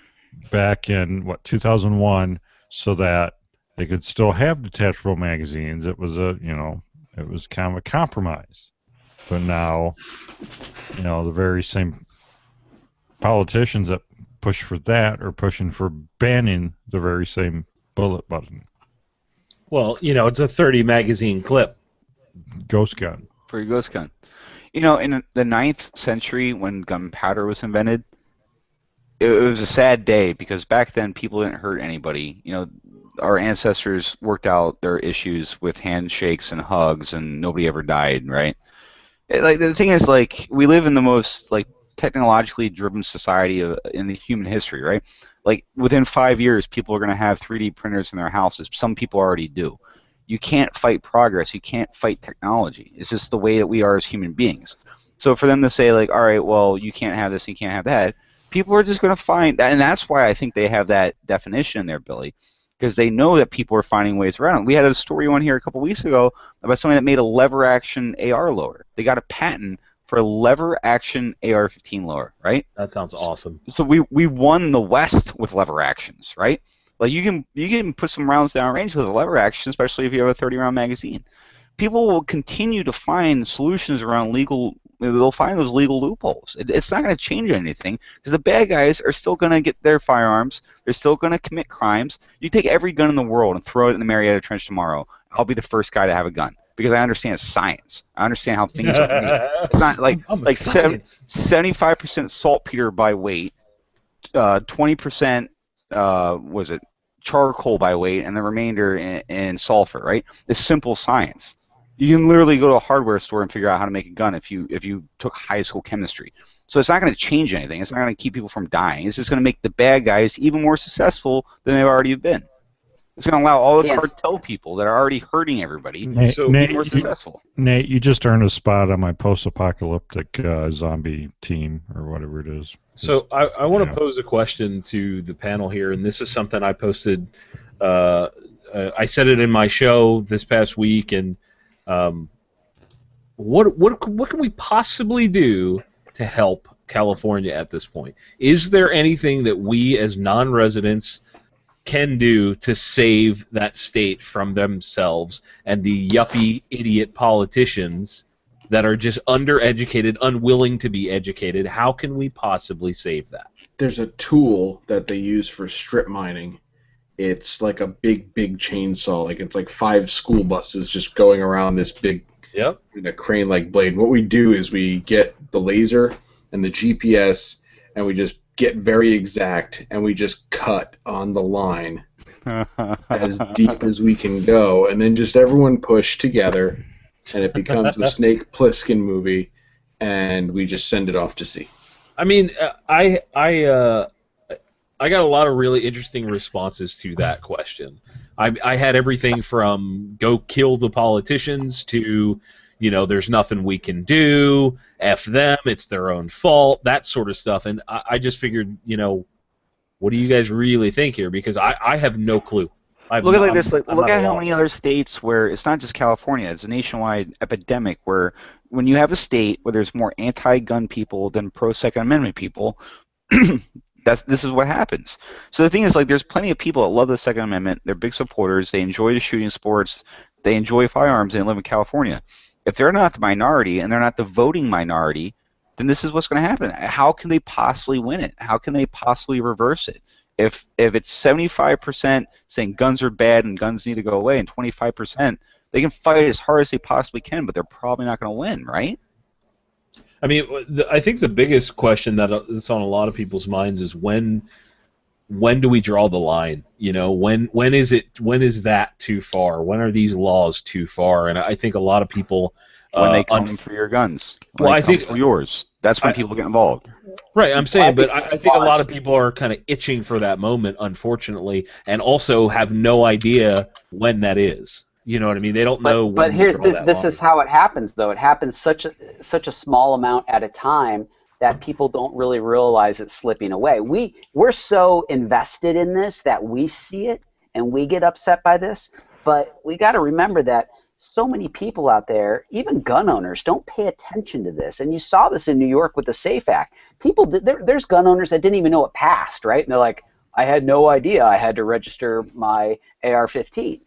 Speaker 1: back in 2001 so that they could still have detachable magazines. It was it was kind of a compromise. But now, the very same politicians that push for that are pushing for banning the very same bullet button.
Speaker 2: Well, it's a 30 magazine clip.
Speaker 1: Ghost gun.
Speaker 4: For a ghost gun. In the 9th century when gunpowder was invented, it was a sad day because back then people didn't hurt anybody. Our ancestors worked out their issues with handshakes and hugs and nobody ever died, right? The thing is, we live in the most, technologically driven society in the human history, right? Within 5 years, people are going to have 3D printers in their houses. Some people already do. You can't fight progress. You can't fight technology. It's just the way that we are as human beings. So for them to say, all right, well, you can't have this, you can't have that, people are just going to find that. And that's why I think they have that definition in there, Billy, because they know that people are finding ways around it. We had a story on here a couple weeks ago about somebody that made a lever-action AR loader. They got a patent for a lever-action AR-15 loader, right?
Speaker 2: That sounds awesome.
Speaker 4: So we won the West with lever actions, right? You can put some rounds down range with a lever action, especially if you have a 30-round magazine. People will continue to find solutions around legal. They'll find those legal loopholes. It's not going to change anything because the bad guys are still going to get their firearms. They're still going to commit crimes. You take every gun in the world and throw it in the Marietta Trench tomorrow, I'll be the first guy to have a gun because I understand science. I understand how things are made. It's not like 75% saltpeter by weight, 20% was it charcoal by weight, and the remainder in sulfur, right? It's simple science. You can literally go to a hardware store and figure out how to make a gun if you took high school chemistry. So it's not going to change anything. It's not going to keep people from dying. It's just going to make the bad guys even more successful than they've already been. It's going to allow all the cartel people that are already hurting everybody to be more successful.
Speaker 1: Nate, you just earned a spot on my post-apocalyptic zombie team, or whatever it is.
Speaker 2: So I want to pose a question to the panel here, and this is something I posted a I said it in my show this past week, and what can we possibly do to help California at this point? Is there anything that we as non-residents can do to save that state from themselves and the yuppie idiot politicians that are just undereducated, unwilling to be educated? How can we possibly save that?
Speaker 3: There's a tool that they use for strip mining. It's like a big chainsaw. Like it's like 5 school buses just going around this big crane-like blade. What we do is we get the laser and the GPS, and we just get very exact, and we just cut on the line as deep as we can go, and then just everyone push together, and it becomes the Snake Plissken movie, and we just send it off to sea.
Speaker 2: I mean, I got a lot of really interesting responses to that question. I had everything from go kill the politicians to, you know, there's nothing we can do, F them, it's their own fault, that sort of stuff. And I just figured, you know, what do you guys really think here? Because I have no clue.
Speaker 4: Look at this. Look at how many other states where it's not just California. It's a nationwide epidemic where when you have a state where there's more anti-gun people than pro-Second Amendment people, this is what happens. So the thing is, like, there's plenty of people that love the Second Amendment. They're big supporters. They enjoy the shooting sports. They enjoy firearms, and they live in California. If they're not the minority and they're not the voting minority, then this is what's going to happen. How can they possibly win it? How can they possibly reverse it? If it's 75% saying guns are bad and guns need to go away, and 25%, they can fight as hard as they possibly can, but they're probably not going to win, right?
Speaker 2: I mean, I think the biggest question that's on a lot of people's minds is when do we draw the line? You know, when is that too far? When are these laws too far? And I think a lot of people
Speaker 4: when they come for your guns.
Speaker 2: Well, I think
Speaker 4: for yours. That's when people get involved.
Speaker 2: Right, I'm saying, but I think a lot of people are kind of itching for that moment, unfortunately, and also have no idea when that is. You know what I mean? They don't know.
Speaker 5: But here, this is how it happens, though. It happens such a small amount at a time that people don't really realize it's slipping away. We're so invested in this that we see it and we get upset by this. But we got to remember that so many people out there, even gun owners, don't pay attention to this. And you saw this in New York with the SAFE Act. There's gun owners that didn't even know it passed, right? And they're like, I had no idea I had to register my AR-15.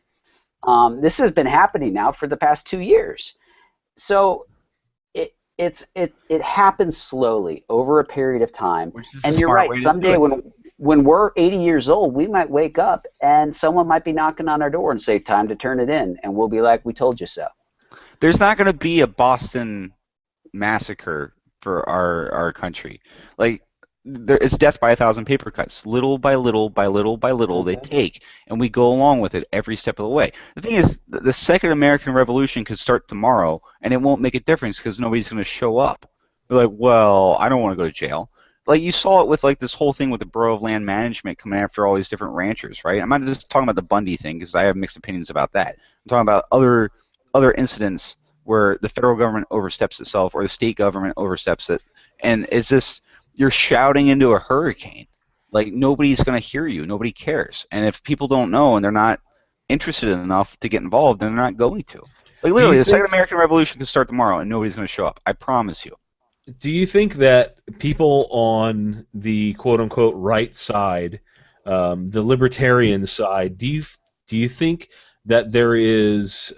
Speaker 5: This has been happening now for the past 2 years. So it happens slowly over a period of time. And you're right, someday when we're 80 years old, we might wake up and someone might be knocking on our door and say, time to turn it in. And we'll be like, we told you so.
Speaker 4: There's not going to be a Boston massacre for our country. Like, there is death by 1,000 paper cuts. Little by little by little by little they take, and we go along with it every step of the way. The thing is, the Second American Revolution could start tomorrow, and it won't make a difference because nobody's going to show up. They're like, well, I don't want to go to jail. Like, you saw it with, like, this whole thing with the Bureau of Land Management coming after all these different ranchers, right? I'm not just talking about the Bundy thing because I have mixed opinions about that. I'm talking about other incidents where the federal government oversteps itself or the state government oversteps it, and it's just you're shouting into a hurricane. Like, nobody's going to hear you. Nobody cares. And if people don't know and they're not interested enough to get involved, then they're not going to. Like, literally, the Second American Revolution could start tomorrow and nobody's going to show up. I promise you.
Speaker 2: Do you think that people on the quote-unquote right side, the libertarian side, do you think that there is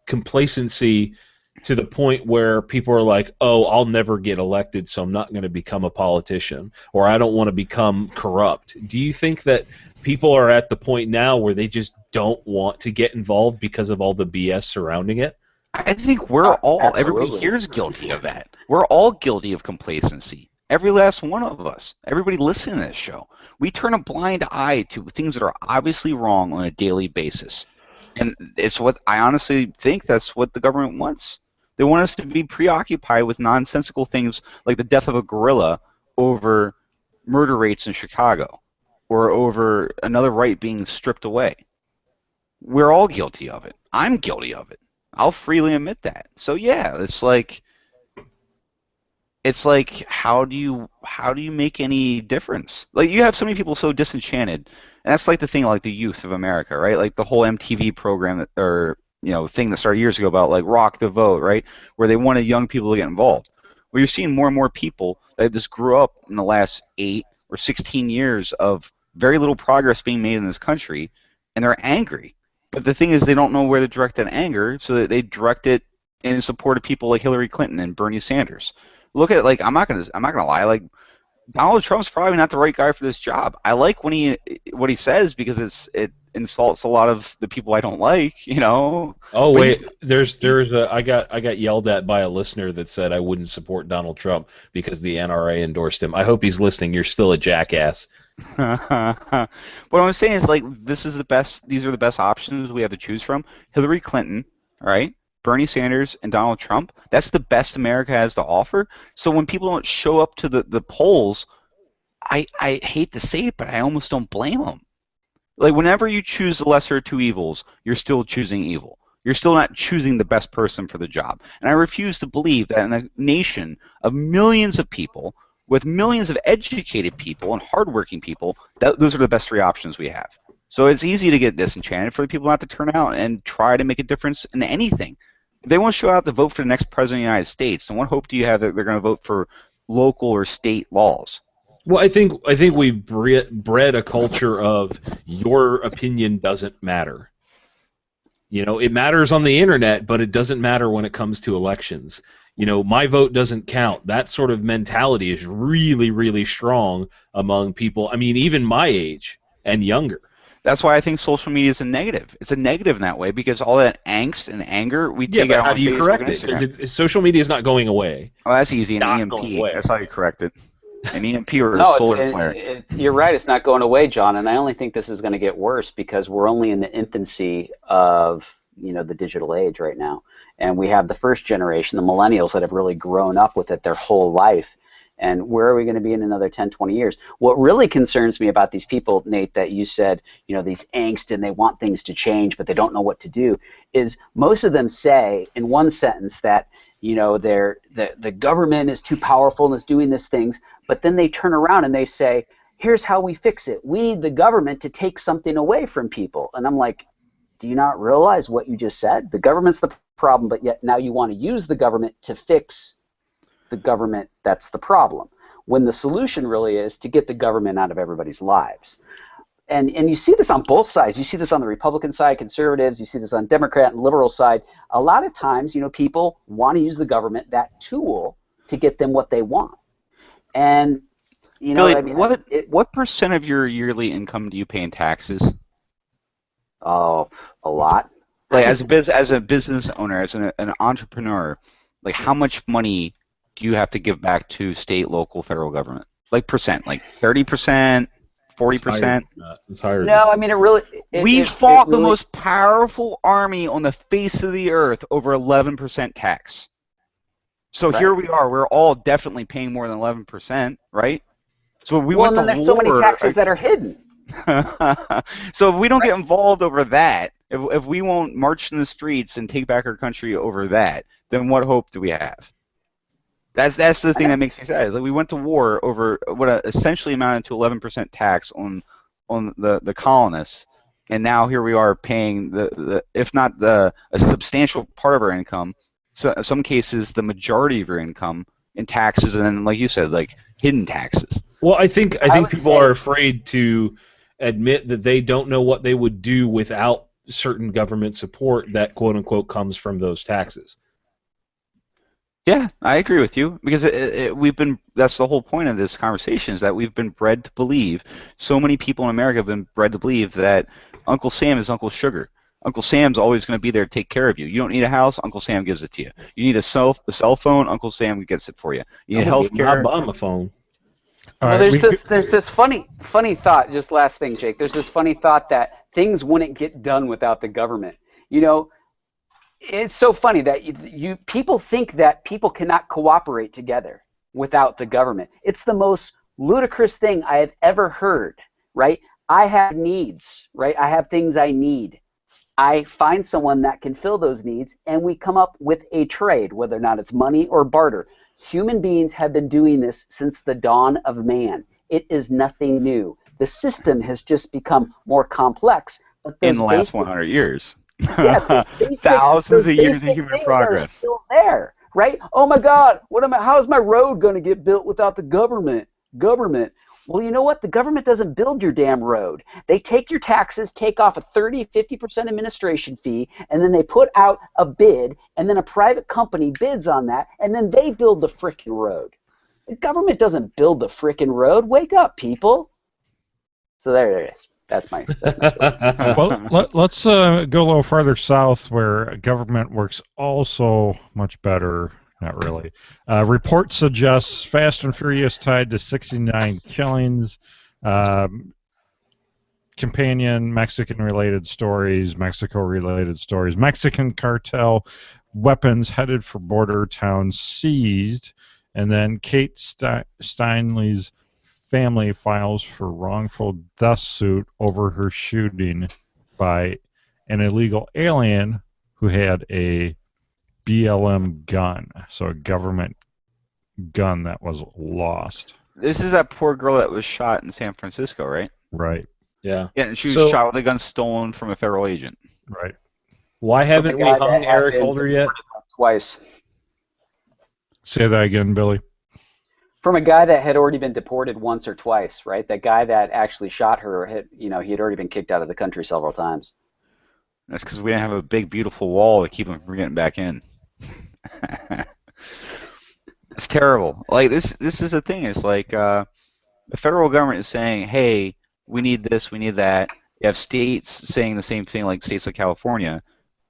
Speaker 2: complacency to the point where people are like, oh, I'll never get elected, so I'm not going to become a politician, or I don't want to become corrupt? Do you think that people are at the point now where they just don't want to get involved because of all the BS surrounding it?
Speaker 4: I think we're all, everybody here is guilty of that. We're all guilty of complacency. Every last one of us. Everybody listening to this show. We turn a blind eye to things that are obviously wrong on a daily basis. And it's what I honestly think that's what the government wants. They want us to be preoccupied with nonsensical things like the death of a gorilla over murder rates in Chicago or over another right being stripped away. We're all guilty of it. I'm guilty of it. I'll freely admit that. So yeah, it's like it's like, how do you make any difference? Like, you have so many people so disenchanted, and that's like the thing, like the youth of America, right? Like the whole MTV program or thing that started years ago about like Rock the Vote, right? Where they wanted young people to get involved. Well, you're seeing more and more people that just grew up in the last 8 or 16 years of very little progress being made in this country, and they're angry. But the thing is, they don't know where to direct that anger, so that they direct it in support of people like Hillary Clinton and Bernie Sanders. Look at it, like, I'm not gonna lie, like, Donald Trump's probably not the right guy for this job. I like what he says, because it insults a lot of the people I don't like,
Speaker 2: Oh
Speaker 4: But
Speaker 2: wait, I got yelled at by a listener that said I wouldn't support Donald Trump because the NRA endorsed him. I hope he's listening. You're still a jackass.
Speaker 4: What I'm saying is, like, these are the best options we have to choose from. Hillary Clinton, right? Bernie Sanders and Donald Trump. That's the best America has to offer. So when people don't show up to the polls, I hate to say it, but I almost don't blame them. Like, whenever you choose the lesser of two evils, you're still choosing evil. You're still not choosing the best person for the job. And I refuse to believe that in a nation of millions of people, with millions of educated people and hardworking people, those are the best 3 options we have. So it's easy to get disenchanted for the people not to turn out and try to make a difference in anything. If they want to show out to vote for the next president of the United States, then what hope do you have that they're going to vote for local or state laws?
Speaker 2: Well, I think we've bred a culture of your opinion doesn't matter. It matters on the internet, but it doesn't matter when it comes to elections. My vote doesn't count. That sort of mentality is really, really strong among people. I mean, even my age and younger.
Speaker 4: That's why I think social media is a negative. It's a negative in that way, because all that angst and anger we take out on Facebook.
Speaker 2: How do you correct it? Because social media is not going away.
Speaker 4: Oh, that's easy. An EMP. That's how you correct it. An EMP or a solar flare.
Speaker 5: You're right. It's not going away, John. And I only think this is going to get worse because we're only in the infancy of the digital age right now, and we have the first generation, the millennials, that have really grown up with it their whole life. And where are we going to be in another 10, 20 years? What really concerns me about these people, Nate, that you said, these angst and they want things to change, but they don't know what to do, is most of them say in one sentence that, the government is too powerful and is doing these things, but then they turn around and they say, here's how we fix it. We need the government to take something away from people. And I'm like, do you not realize what you just said? The government's the problem, but yet now you want to use the government to fix the government that's the problem, when the solution really is to get the government out of everybody's lives. And you see this on both sides. You see this on the Republican side, conservatives. You see this on Democrat and liberal side. A lot of times, people want to use the government, that tool, to get them what they want. And
Speaker 4: Billy, what percent of your yearly income do you pay in taxes?
Speaker 5: Oh, a lot.
Speaker 4: Like, as a business owner, as an entrepreneur, like, how much money do you have to give back to state, local, federal government? Like, percent, like 30%, 40%?
Speaker 2: It's higher.
Speaker 5: No, I mean,
Speaker 4: we fought the most powerful army on the face of the earth over 11% tax. So right. Here we are. We're all definitely paying more than 11%, right? So we went to war.
Speaker 5: There's so many taxes that are hidden.
Speaker 4: So if we don't get involved over that, if we won't march in the streets and take back our country over that, then what hope do we have? That's the thing that makes me sad. Is like, we went to war over what essentially amounted to 11% tax on the colonists, and now here we are paying if not a substantial part of our income, so in some cases the majority of your income in taxes, and then, like you said, like, hidden taxes.
Speaker 2: Well, I think people are afraid to admit that they don't know what they would do without certain government support that, quote unquote, comes from those taxes.
Speaker 4: Yeah, I agree with you, because that's the whole point of this conversation, is that we've been bred to believe, so many people in America have been bred to believe that Uncle Sam is Uncle Sugar. Uncle Sam's always going to be there to take care of you. You don't need a house, Uncle Sam gives it to you. You need a cell phone, Uncle Sam gets it for you. You need health care.
Speaker 2: I'm a phone.
Speaker 5: Well, there's this funny thought, just last thing, Jake. There's this funny thought that things wouldn't get done without the government. It's so funny that people think that people cannot cooperate together without the government. It's the most ludicrous thing I have ever heard, right? I have needs, right? I have things I need. I find someone that can fill those needs, and we come up with a trade, whether or not it's money or barter. Human beings have been doing this since the dawn of man. It is nothing new. The system has just become more complex. But
Speaker 4: in the last 100 years.
Speaker 5: Yeah,
Speaker 4: Thousands of years of
Speaker 5: basic
Speaker 4: human
Speaker 5: things
Speaker 4: progress.
Speaker 5: are still there, right? Oh my God, how's my road going to get built without the government? Well, you know what? The government doesn't build your damn road. They take your taxes, take off a 30, 50% administration fee, and then they put out a bid, and then a private company bids on that, and then they build the frickin' road. The government doesn't build the frickin' road. Wake up, people. So there it is. That's my story.
Speaker 1: Well, let's go a little farther south where government works also much better. Not really. Report suggests Fast and Furious tied to 69 killings. Companion Mexican-related stories, Mexico-related stories. Mexican cartel weapons headed for border towns seized. And then Kate Steinle's family files for wrongful death suit over her shooting by an illegal alien who had a BLM gun, so a government gun that was lost.
Speaker 4: This is that poor girl that was shot in San Francisco, right?
Speaker 1: Right.
Speaker 2: Yeah.
Speaker 4: Yeah, and she was shot with a gun stolen from a federal agent.
Speaker 1: Right.
Speaker 2: Why haven't we hung Eric Holder yet?
Speaker 5: Twice.
Speaker 1: Say that again, Billy.
Speaker 5: From a guy that had already been deported once or twice, right? That guy that actually shot her, he had already been kicked out of the country several times.
Speaker 4: That's because we didn't have a big, beautiful wall to keep him from getting back in. It's terrible. Like this is the thing. It's like the federal government is saying, "Hey, we need this, we need that." You have states saying the same thing, like states like California,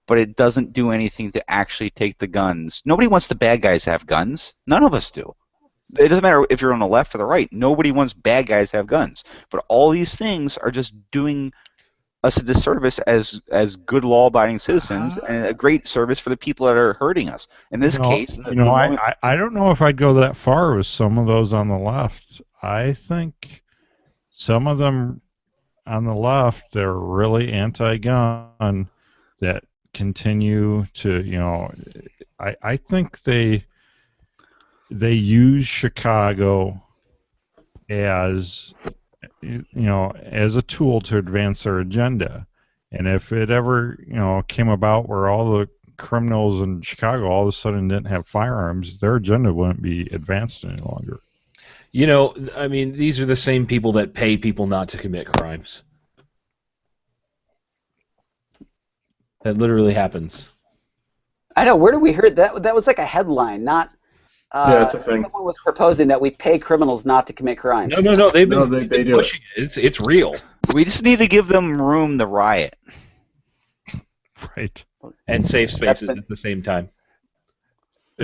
Speaker 4: but it doesn't do anything to actually take the guns. Nobody wants the bad guys to have guns. None of us do. It doesn't matter if you're on the left or the right. Nobody wants bad guys to have guns. But all these things are just doing us a disservice as good law-abiding citizens, and a great service for the people that are hurting us. In this case,
Speaker 1: I don't know if I'd go that far with some of those on the left. I think some of them on the left, they're really anti-gun, that continue to, I think they use Chicago as as a tool to advance their agenda. And if it ever, came about where all the criminals in Chicago all of a sudden didn't have firearms, their agenda wouldn't be advanced any longer.
Speaker 2: I mean, these are the same people that pay people not to commit crimes. That literally happens.
Speaker 5: I know. Where did we hear that? That was like a headline, not.
Speaker 3: Yeah, it's a thing.
Speaker 5: Someone was proposing that we pay criminals not to commit crimes.
Speaker 2: No. They've been
Speaker 3: they do
Speaker 2: pushing it. It's real.
Speaker 4: we just need to give them room to riot.
Speaker 1: Right.
Speaker 2: And safe spaces at the same time.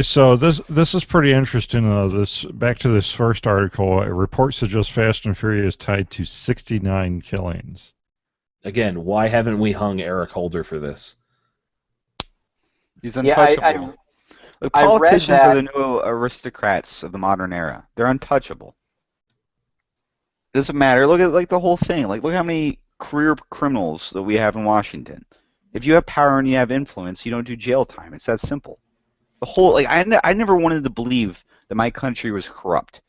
Speaker 1: So this is pretty interesting, though. Back to this first article, a report suggests Fast and Furious tied to 69 killings.
Speaker 2: Again, why haven't we hung Eric Holder for this?
Speaker 4: He's untouchable. Look, politicians are the new aristocrats of the modern era. They're untouchable. It doesn't matter. Look at the whole thing. Look how many career criminals that we have in Washington. If you have power and you have influence, you don't do jail time. It's that simple. The whole I never wanted to believe that my country was corrupt,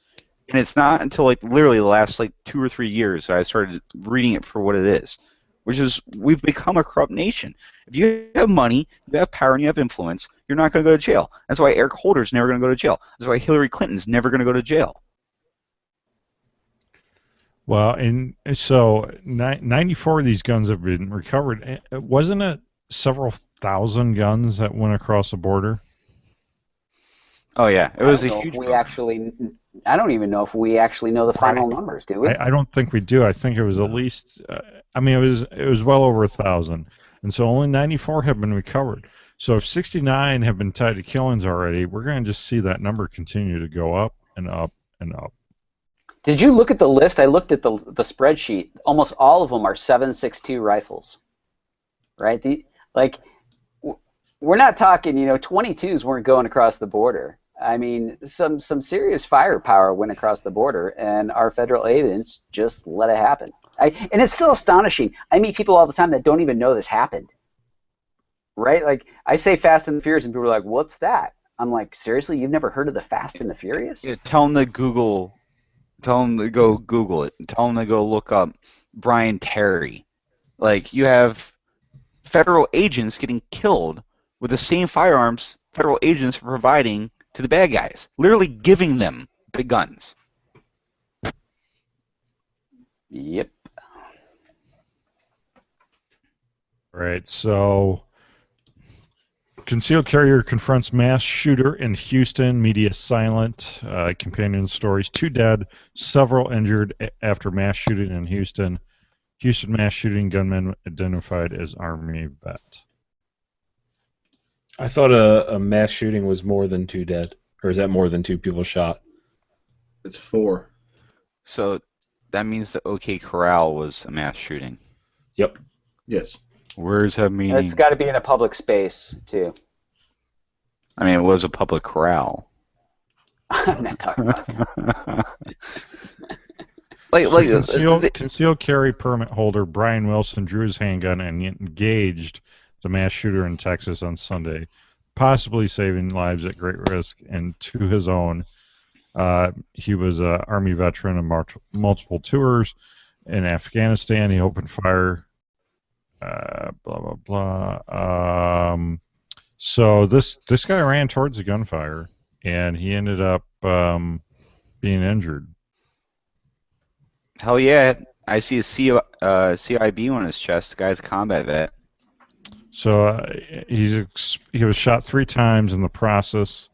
Speaker 4: and it's not until literally the last 2 or 3 years that I started reading it for what it is, which is we've become a corrupt nation. If you have money, you have power, and you have influence, you're not going to go to jail. That's why Eric Holder's never going to go to jail. That's why Hillary Clinton's never going to go to jail.
Speaker 1: Well, and so 94 of these guns have been recovered. Wasn't it several thousand guns that went across the border?
Speaker 4: Oh yeah, it was a huge.
Speaker 5: I don't even know if we actually know the final numbers, do we?
Speaker 1: I don't think we do. I think it was at least. It was well over 1,000, and so only 94 have been recovered. So if 69 have been tied to killings already, we're going to just see that number continue to go up and up and up.
Speaker 5: Did you look at the list? I looked at the spreadsheet. Almost all of them are 7.62 rifles, right? We're not talking, 22s weren't going across the border. I mean, some serious firepower went across the border, and our federal agents just let it happen. And it's still astonishing. I meet people all the time that don't even know this happened, right? I say Fast and the Furious, and people are like, what's that? I'm like, seriously, you've never heard of the Fast and the Furious?
Speaker 4: Yeah, tell them to Google. Tell them to go Google it. Tell them to go look up Brian Terry. Like, you have federal agents getting killed with the same firearms federal agents are providing to the bad guys, literally giving them big guns.
Speaker 5: Yep.
Speaker 1: Right, so concealed carrier confronts mass shooter in Houston. Media silent. Companion stories: 2 dead, several injured after mass shooting in Houston. Houston mass shooting, gunman identified as Army vet.
Speaker 2: I thought a mass shooting was more than 2 dead. Or is that more than 2 people shot?
Speaker 3: It's 4.
Speaker 4: So that means the OK Corral was a mass shooting.
Speaker 2: Yep.
Speaker 3: Yes.
Speaker 4: Where's that meaning?
Speaker 5: It's got to be in a public space, too.
Speaker 4: I mean, it was a public corral.
Speaker 5: I'm not talking about that.
Speaker 1: Concealed carry permit holder Brian Wilson drew his handgun and engaged the mass shooter in Texas on Sunday, possibly saving lives at great risk. And to his own, he was an Army veteran of multiple tours in Afghanistan. He opened fire. Blah blah blah. So this guy ran towards the gunfire, and he ended up being injured.
Speaker 4: Hell yeah! I see a CIB on his chest. The guy's a combat vet.
Speaker 1: So he was shot 3 times in the process,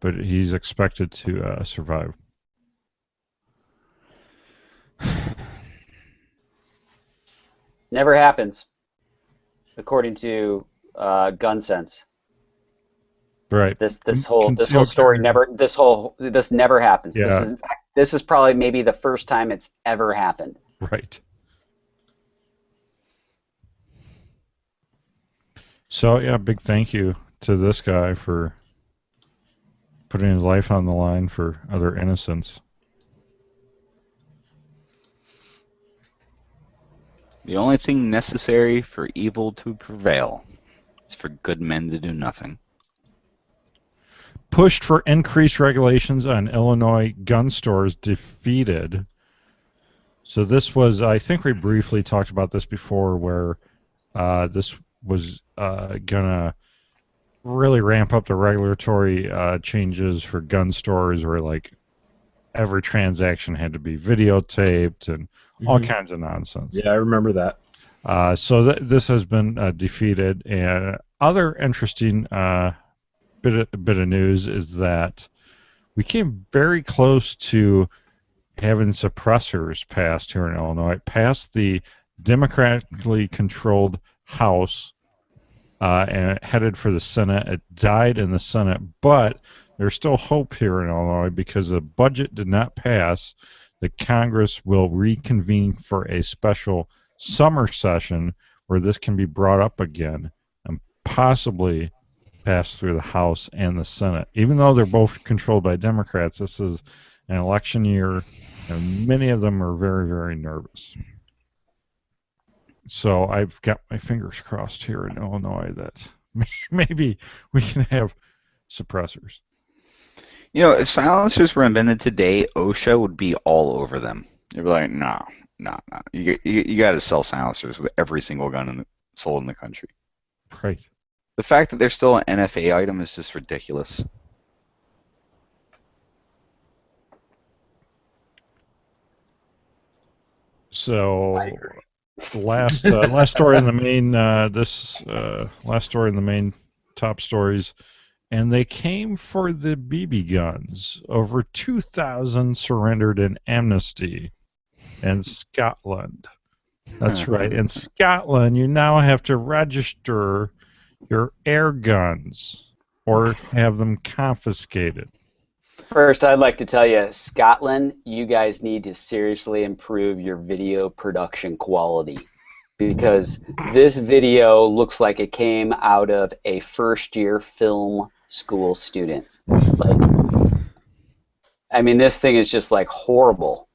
Speaker 1: but he's expected to survive.
Speaker 5: Never happens, according to Gun Sense.
Speaker 1: Right.
Speaker 5: This whole story never happens.
Speaker 1: Yeah.
Speaker 5: This is probably maybe the first time it's ever happened.
Speaker 1: Right. So yeah, big thank you to this guy for putting his life on the line for other innocents.
Speaker 4: The only thing necessary for evil to prevail is for good men to do nothing.
Speaker 1: Pushed for increased regulations on Illinois gun stores defeated. So this was, I think we briefly talked about this before, where this was gonna really ramp up the regulatory changes for gun stores, where like every transaction had to be videotaped and all kinds of nonsense.
Speaker 2: Yeah, I remember that.
Speaker 1: So this has been defeated. And other interesting bit of news is that we came very close to having suppressors passed here in Illinois. It passed the democratically controlled House and headed for the Senate. It died in the Senate, but there's still hope here in Illinois because the budget did not pass. The Congress will reconvene for a special summer session where this can be brought up again and possibly pass through the House and the Senate. Even though they're both controlled by Democrats, this is an election year, and many of them are very, very nervous. So I've got my fingers crossed here in Illinois that maybe we can have suppressors.
Speaker 4: You know, if silencers were invented today, OSHA would be all over them. They'd be like, no. You got to sell silencers with every single gun sold in the country.
Speaker 1: Right.
Speaker 4: The fact that they're still an NFA item is just ridiculous.
Speaker 1: So last story in the main last story in the main top stories, and they came for the BB guns. Over 2,000 surrendered in amnesty in Scotland. That's right. In Scotland, you now have to register your air guns or have them confiscated.
Speaker 5: First, I'd like to tell you, Scotland, you guys need to seriously improve your video production quality, because this video looks like it came out of a first-year film school student. Like, I mean, this thing is just like horrible,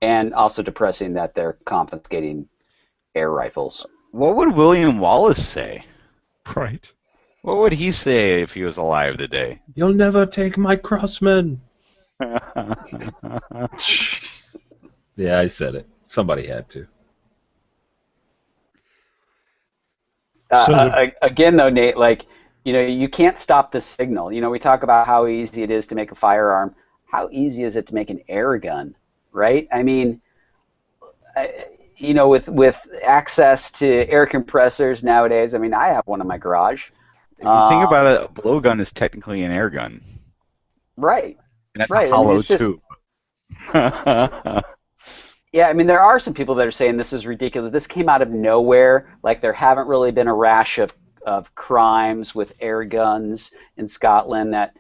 Speaker 5: and also depressing that they're confiscating air rifles.
Speaker 4: What would William Wallace say?
Speaker 1: Right.
Speaker 4: What would he say if he was alive today?
Speaker 2: You'll never take my crossmen. Yeah, I said it. Somebody had to.
Speaker 5: Again, though, Nate, like, you can't stop the signal. We talk about how easy it is to make a firearm. How easy is it to make an air gun, right? I mean, with access to air compressors nowadays, I mean, I have one in my garage.
Speaker 4: If you think about it, a blowgun is technically an air gun.
Speaker 5: Right.
Speaker 4: And that's
Speaker 5: right.
Speaker 4: a hollow,
Speaker 5: just,
Speaker 4: tube.
Speaker 5: Yeah, I mean, there are some people that are saying this is ridiculous. This came out of nowhere. Like, there haven't really been a rash of crimes with air guns in Scotland. That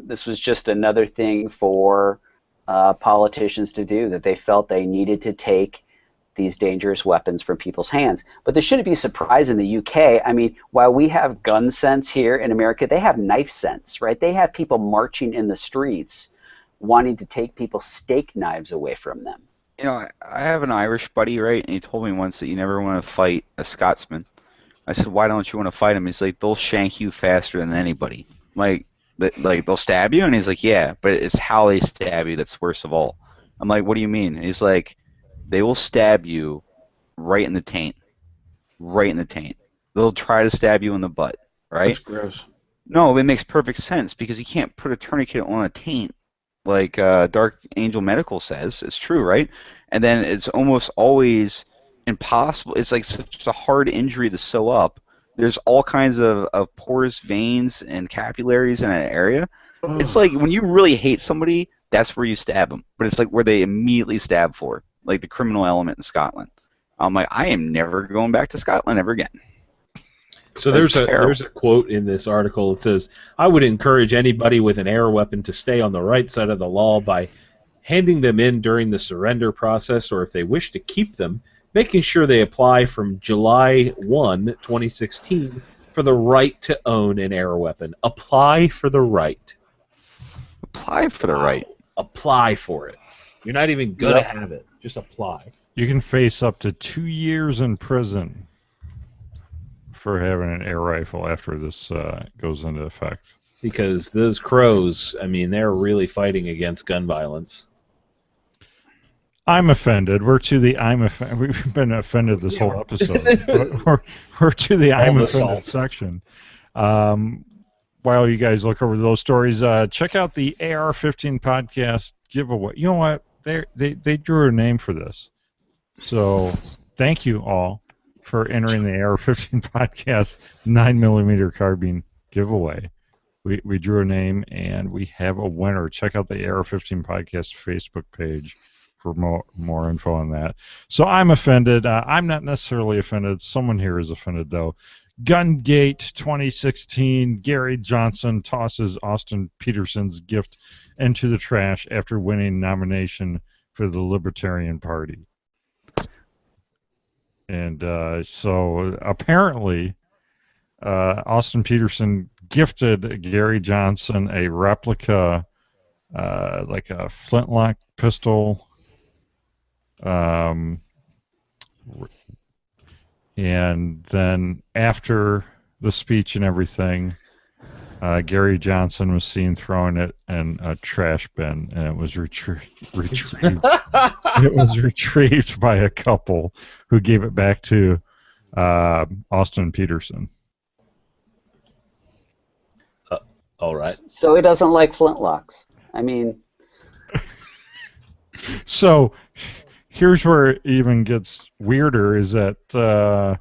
Speaker 5: this was just another thing for politicians to do, that they felt they needed to take these dangerous weapons from people's hands. But this shouldn't be a surprise in the UK. I mean, while we have gun sense here in America, they have knife sense, right? They have people marching in the streets wanting to take people's steak knives away from them.
Speaker 4: I have an Irish buddy, right? And he told me once that you never want to fight a Scotsman. I said, why don't you want to fight him? He's like, they'll shank you faster than anybody. Like they'll stab you? And he's like, yeah, but it's how they stab you that's worst of all. I'm like, what do you mean? And he's like, they will stab you right in the taint. Right in the taint. They'll try to stab you in the butt, right?
Speaker 2: That's gross.
Speaker 4: No, it makes perfect sense because you can't put a tourniquet on a taint like Dark Angel Medical says. It's true, right? And then it's almost always impossible. It's like such a hard injury to sew up. There's all kinds of porous veins and capillaries in that area. Ugh. It's like when you really hate somebody, that's where you stab them. But it's like where they immediately stab for. Like the criminal element in Scotland. I'm like, I am never going back to Scotland ever again.
Speaker 2: So there's a quote in this article. It says, I would encourage anybody with an air weapon to stay on the right side of the law by handing them in during the surrender process, or if they wish to keep them, making sure they apply from July 1, 2016 for the right to own an air weapon. Apply for the right.
Speaker 4: Apply for the right.
Speaker 2: Apply for it. You're not even going to have it. Just apply.
Speaker 1: You can face up to 2 years in prison for having an air rifle after this goes into effect.
Speaker 2: Because those crows, I mean, they're really fighting against gun violence.
Speaker 1: I'm offended. We're to the I'm offended. We've been offended this whole episode. we're to the I'm offended section. While you guys look over those stories, check out the AR-15 podcast giveaway. You know what? They drew a name for this. So thank you all for entering the AR-15 podcast 9mm carbine giveaway. We drew a name and we have a winner. Check out the AR-15 podcast Facebook page for more info on that. So I'm offended. I'm not necessarily offended. Someone here is offended, though. Gungate 2016, Gary Johnson tosses Austin Peterson's gift into the trash after winning nomination for the Libertarian Party. And so apparently Austin Peterson gifted Gary Johnson a replica, like a flintlock pistol, and then after the speech and everything, Gary Johnson was seen throwing it in a trash bin, and it was retrieved. It was retrieved by a couple who gave it back to Austin Peterson.
Speaker 2: All right.
Speaker 5: So he doesn't like flintlocks. I mean.
Speaker 1: So here's where it even gets weirder, is that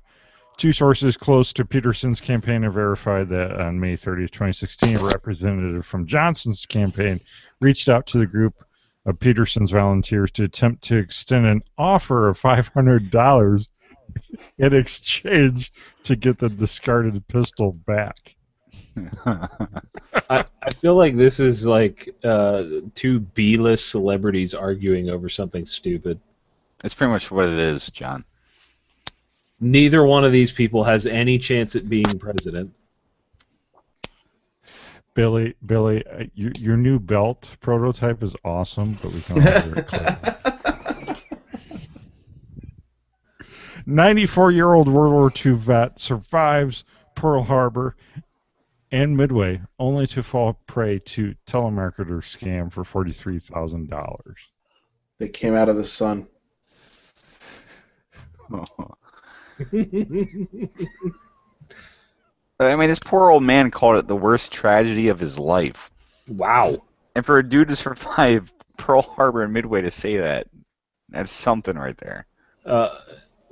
Speaker 1: two sources close to Peterson's campaign have verified that on May 30th, 2016, a representative from Johnson's campaign reached out to the group of Peterson's volunteers to attempt to extend an offer of $500 in exchange to get the discarded pistol back.
Speaker 2: I feel like this is like two B-list celebrities arguing over something stupid.
Speaker 4: That's pretty much what it is, John.
Speaker 2: Neither one of these people has any chance at being president.
Speaker 1: Billy, your new belt prototype is awesome, but we can't have it clear. 94-year-old World War II vet survives Pearl Harbor and Midway, only to fall prey to telemarketer scam for $43,000.
Speaker 3: They came out of the sun.
Speaker 4: I mean, this poor old man called it the worst tragedy of his life.
Speaker 2: Wow.
Speaker 4: And for a dude to survive Pearl Harbor and Midway to say that, that's something right there.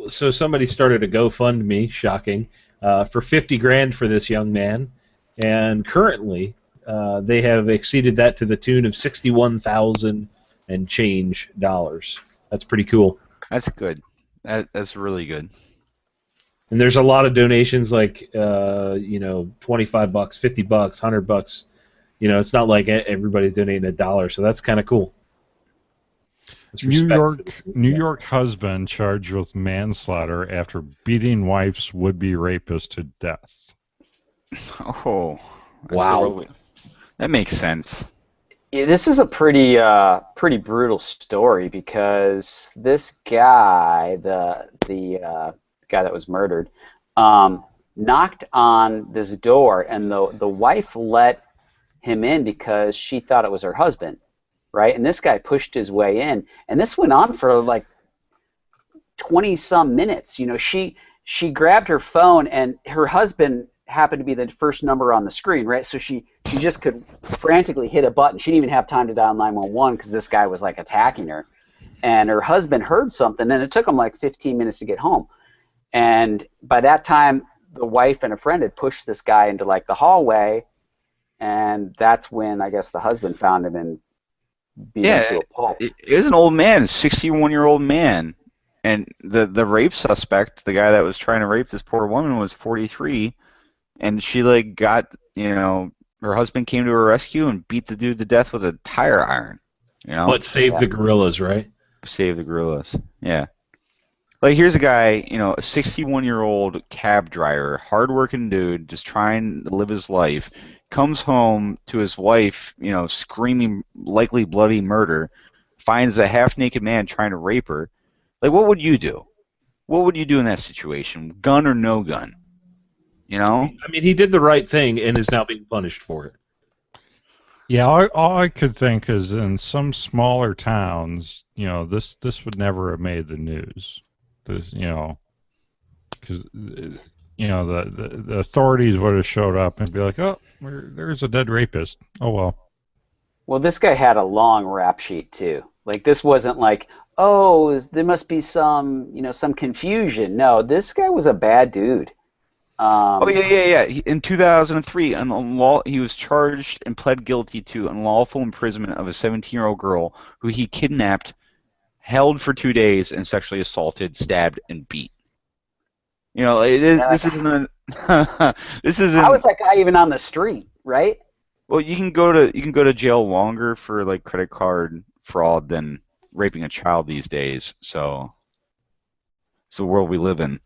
Speaker 2: So somebody started a GoFundMe, shocking, for 50 grand for this young man, and currently they have exceeded that to the tune of 61,000 and change dollars. That's pretty cool.
Speaker 4: That's good. That's really good.
Speaker 2: And there's a lot of donations, like $25, $50, $100. It's not like everybody's donating $1, so that's kind of cool.
Speaker 1: New York husband charged with manslaughter after beating wife's would-be rapist to death.
Speaker 4: Oh,
Speaker 2: wow.
Speaker 4: That makes sense.
Speaker 5: Yeah, this is a pretty brutal story because this guy, the guy that was murdered, knocked on this door, and the wife let him in because she thought it was her husband. Right, and this guy pushed his way in, and this went on for like 20-some minutes. She grabbed her phone, and her husband happened to be the first number on the screen, right? So she just could frantically hit a button. She didn't even have time to dial 911 because this guy was like attacking her. And her husband heard something, and it took him like 15 minutes to get home. And by that time, the wife and a friend had pushed this guy into like the hallway, and that's when I guess the husband found him and beat him to a pulp.
Speaker 4: It was an old man, a 61-year-old man, and the rape suspect, the guy that was trying to rape this poor woman, was 43, and she got, her husband came to her rescue and beat the dude to death with a tire iron.
Speaker 2: But saved the gorillas, right?
Speaker 4: Save the gorillas, yeah. Like, here's a guy, a 61-year-old cab driver, hard-working dude, just trying to live his life, comes home to his wife, screaming likely bloody murder, finds a half-naked man trying to rape her. Like, what would you do? What would you do in that situation, gun or no gun?
Speaker 2: I mean, he did the right thing and is now being punished for it.
Speaker 1: Yeah, all I could think is in some smaller towns, this would never have made the news. This, because the authorities would have showed up and be like, oh, there's a dead rapist. Oh well.
Speaker 5: Well, this guy had a long rap sheet too. Like, this wasn't like, oh, there must be some confusion. No, this guy was a bad dude.
Speaker 4: Yeah. In 2003, he was charged and pled guilty to unlawful imprisonment of a 17-year-old girl who he kidnapped, held for 2 days, and sexually assaulted, stabbed, and beat. This isn't. This isn't.
Speaker 5: How is that guy even on the street, right?
Speaker 4: Well, you can go to jail longer for like credit card fraud than raping a child these days. So it's the world we live in.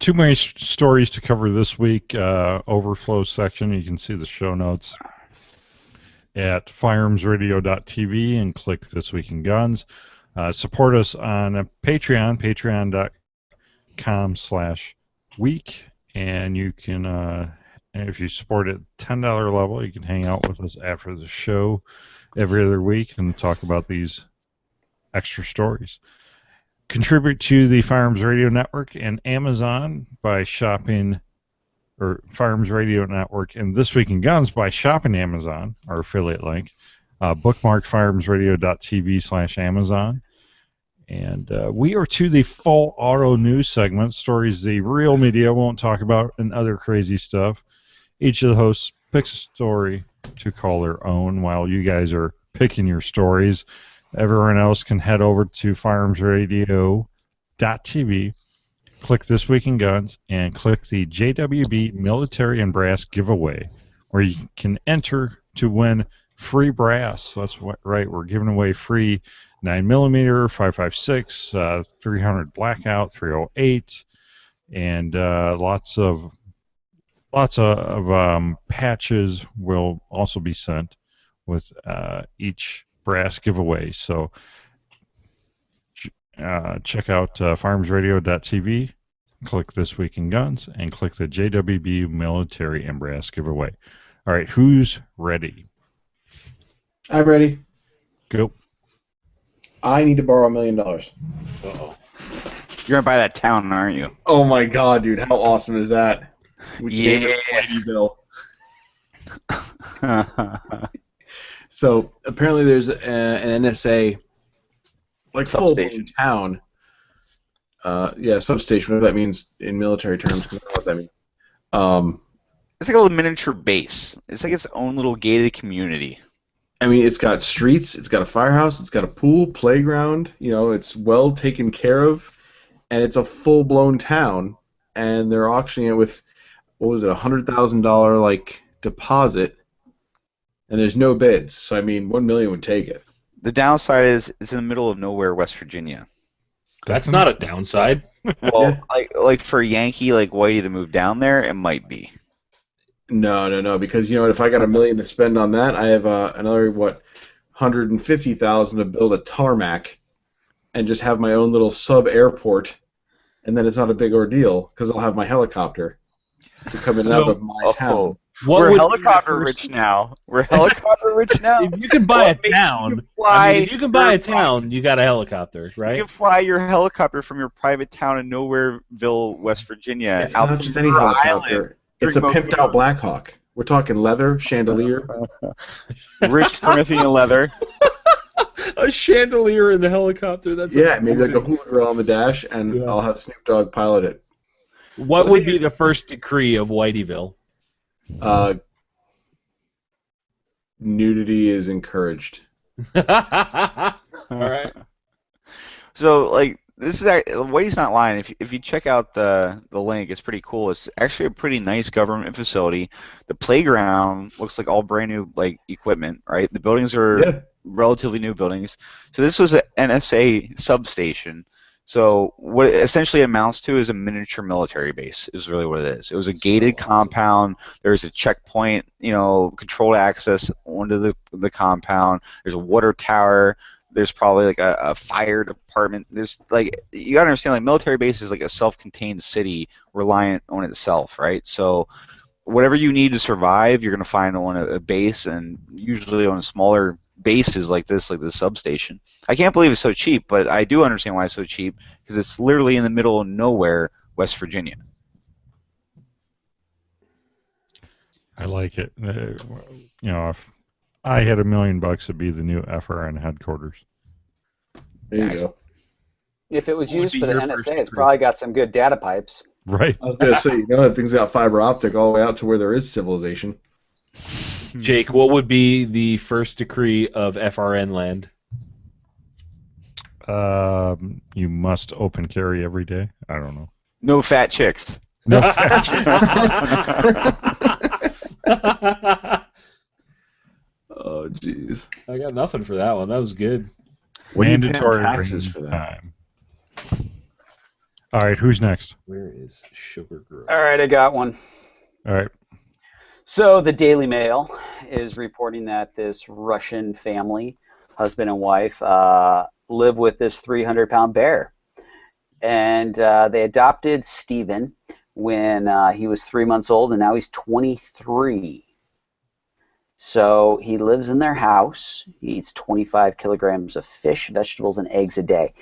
Speaker 1: Too many stories to cover this week. Overflow section. You can see the show notes at firearmsradio.tv and click This Week in Guns. Support us on Patreon, patreon.com/week, and you can, if you support at $10 level, you can hang out with us after the show every other week and talk about these extra stories. Contribute to the Firearms Radio Network and Amazon by shopping, or Firearms Radio Network and This Week in Guns by shopping Amazon, our affiliate link. Bookmark firearmsradio.tv/Amazon. And we are to the full auto news segment, stories the real media won't talk about, and other crazy stuff. Each of the hosts picks a story to call their own while you guys are picking your stories. Everyone else can head over to firearmsradio.tv, click This Week in Guns, and click the JWB Military and Brass giveaway, where you can enter to win free brass. That's right. We're giving away free 9mm, 5.56, 300 Blackout, 308, and lots of patches will also be sent with each brass giveaway. So check out firearmsradio.tv, click This Week in Guns, and click the JWB Military and Brass giveaway. All right, who's ready?
Speaker 3: I'm ready.
Speaker 1: Go.
Speaker 3: I need to borrow $1 million.
Speaker 2: Uh-oh.
Speaker 4: You're gonna buy that town, aren't you?
Speaker 3: Oh my god, dude! How awesome is that? We gave it
Speaker 4: Yeah.
Speaker 3: Whitey Bill. So apparently there's an NSA, like full-blown town. Substation. Whatever that means in military terms, because I don't know what that means.
Speaker 4: It's like a little miniature base. It's like its own little gated community.
Speaker 3: I mean, it's got streets, it's got a firehouse, it's got a pool, playground. You know, it's well taken care of, and it's a full-blown town. And they're auctioning it with, what was it, $100,000 like deposit, and there's no bids. So I mean, $1 million would take it.
Speaker 4: The downside is it's in the middle of nowhere, West Virginia.
Speaker 2: That's not a downside.
Speaker 4: Well, like for a Yankee like Whitey to move down there, it might be.
Speaker 3: No, because you know what? If I got $1 million to spend on that, I have another $150,000 to build a tarmac, and just have my own little sub airport, and then it's not a big ordeal because I'll have my helicopter to come in and out of my town.
Speaker 4: We're helicopter rich now. We're helicopter rich now.
Speaker 2: If you can buy a town, if you can buy a town, you got a helicopter, right?
Speaker 4: You can fly your helicopter from your private town in Nowhereville, West Virginia.
Speaker 3: It's not just any helicopter. It's a pimped out Blackhawk. We're talking leather, chandelier.
Speaker 4: Rich Corinthian leather.
Speaker 2: A chandelier in the helicopter. That's
Speaker 3: maybe like a hula girl on the dash, and I'll have Snoop Dogg pilot it.
Speaker 2: What would be the first decree of Whiteyville?
Speaker 3: Nudity is encouraged.
Speaker 2: All right.
Speaker 4: So, like, this is Whitey's not lying. If you check out the link, it's pretty cool. It's actually a pretty nice government facility. The playground looks like all brand new equipment, right? The buildings are relatively new buildings. So this was an NSA substation. So what it essentially amounts to is a miniature military base is really what it is. It was a gated compound. There's a checkpoint, controlled access onto the compound. There's a water tower. There's probably like a fire department. There's you gotta understand, like, military base is like a self-contained city reliant on itself, right? So whatever you need to survive, you're gonna find on a base, and usually on smaller bases like this, like the substation. I can't believe it's so cheap, but I do understand why it's so cheap, because it's literally in the middle of nowhere, West Virginia.
Speaker 1: I like it. If I had $1 million, it'd be the new FRN headquarters.
Speaker 3: There you go.
Speaker 5: If it was used for the NSA, it's probably got some good data pipes.
Speaker 1: Right.
Speaker 3: I was going to say, that thing's got fiber optic all the way out to where there is civilization.
Speaker 2: Jake, what would be the first decree of FRN land?
Speaker 1: You must open carry every day. I don't know.
Speaker 4: No fat chicks.
Speaker 1: No fat
Speaker 3: Oh, jeez.
Speaker 2: I got nothing for that one. That was good.
Speaker 1: Mandatory
Speaker 3: taxes
Speaker 1: ring
Speaker 3: for that?
Speaker 1: time. All right, who's next?
Speaker 2: Where is Sugar Grove?
Speaker 5: All right, I got one.
Speaker 1: All right.
Speaker 5: So the Daily Mail is reporting that this Russian family, husband and wife, live with this 300-pound bear. And they adopted Steven when he was 3 months old, and now he's 23. So he lives in their house. He eats 25 kilograms of fish, vegetables, and eggs a day.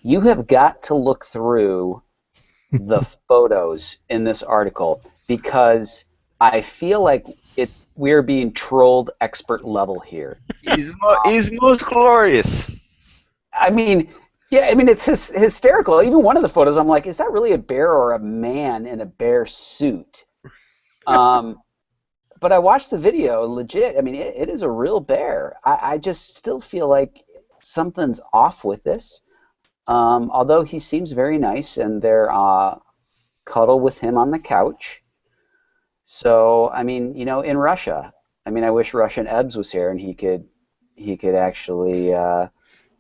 Speaker 5: You have got to look through the photos in this article, because I feel like we're being trolled expert level here.
Speaker 4: He's most glorious.
Speaker 5: I mean, it's hysterical. Even one of the photos, I'm like, is that really a bear or a man in a bear suit? But I watched the video, legit. I mean, it is a real bear. I just still feel like something's off with this. Although he seems very nice, and they're cuddle with him on the couch. So, I mean, in Russia, I wish Russian Ebbs was here, and he could actually.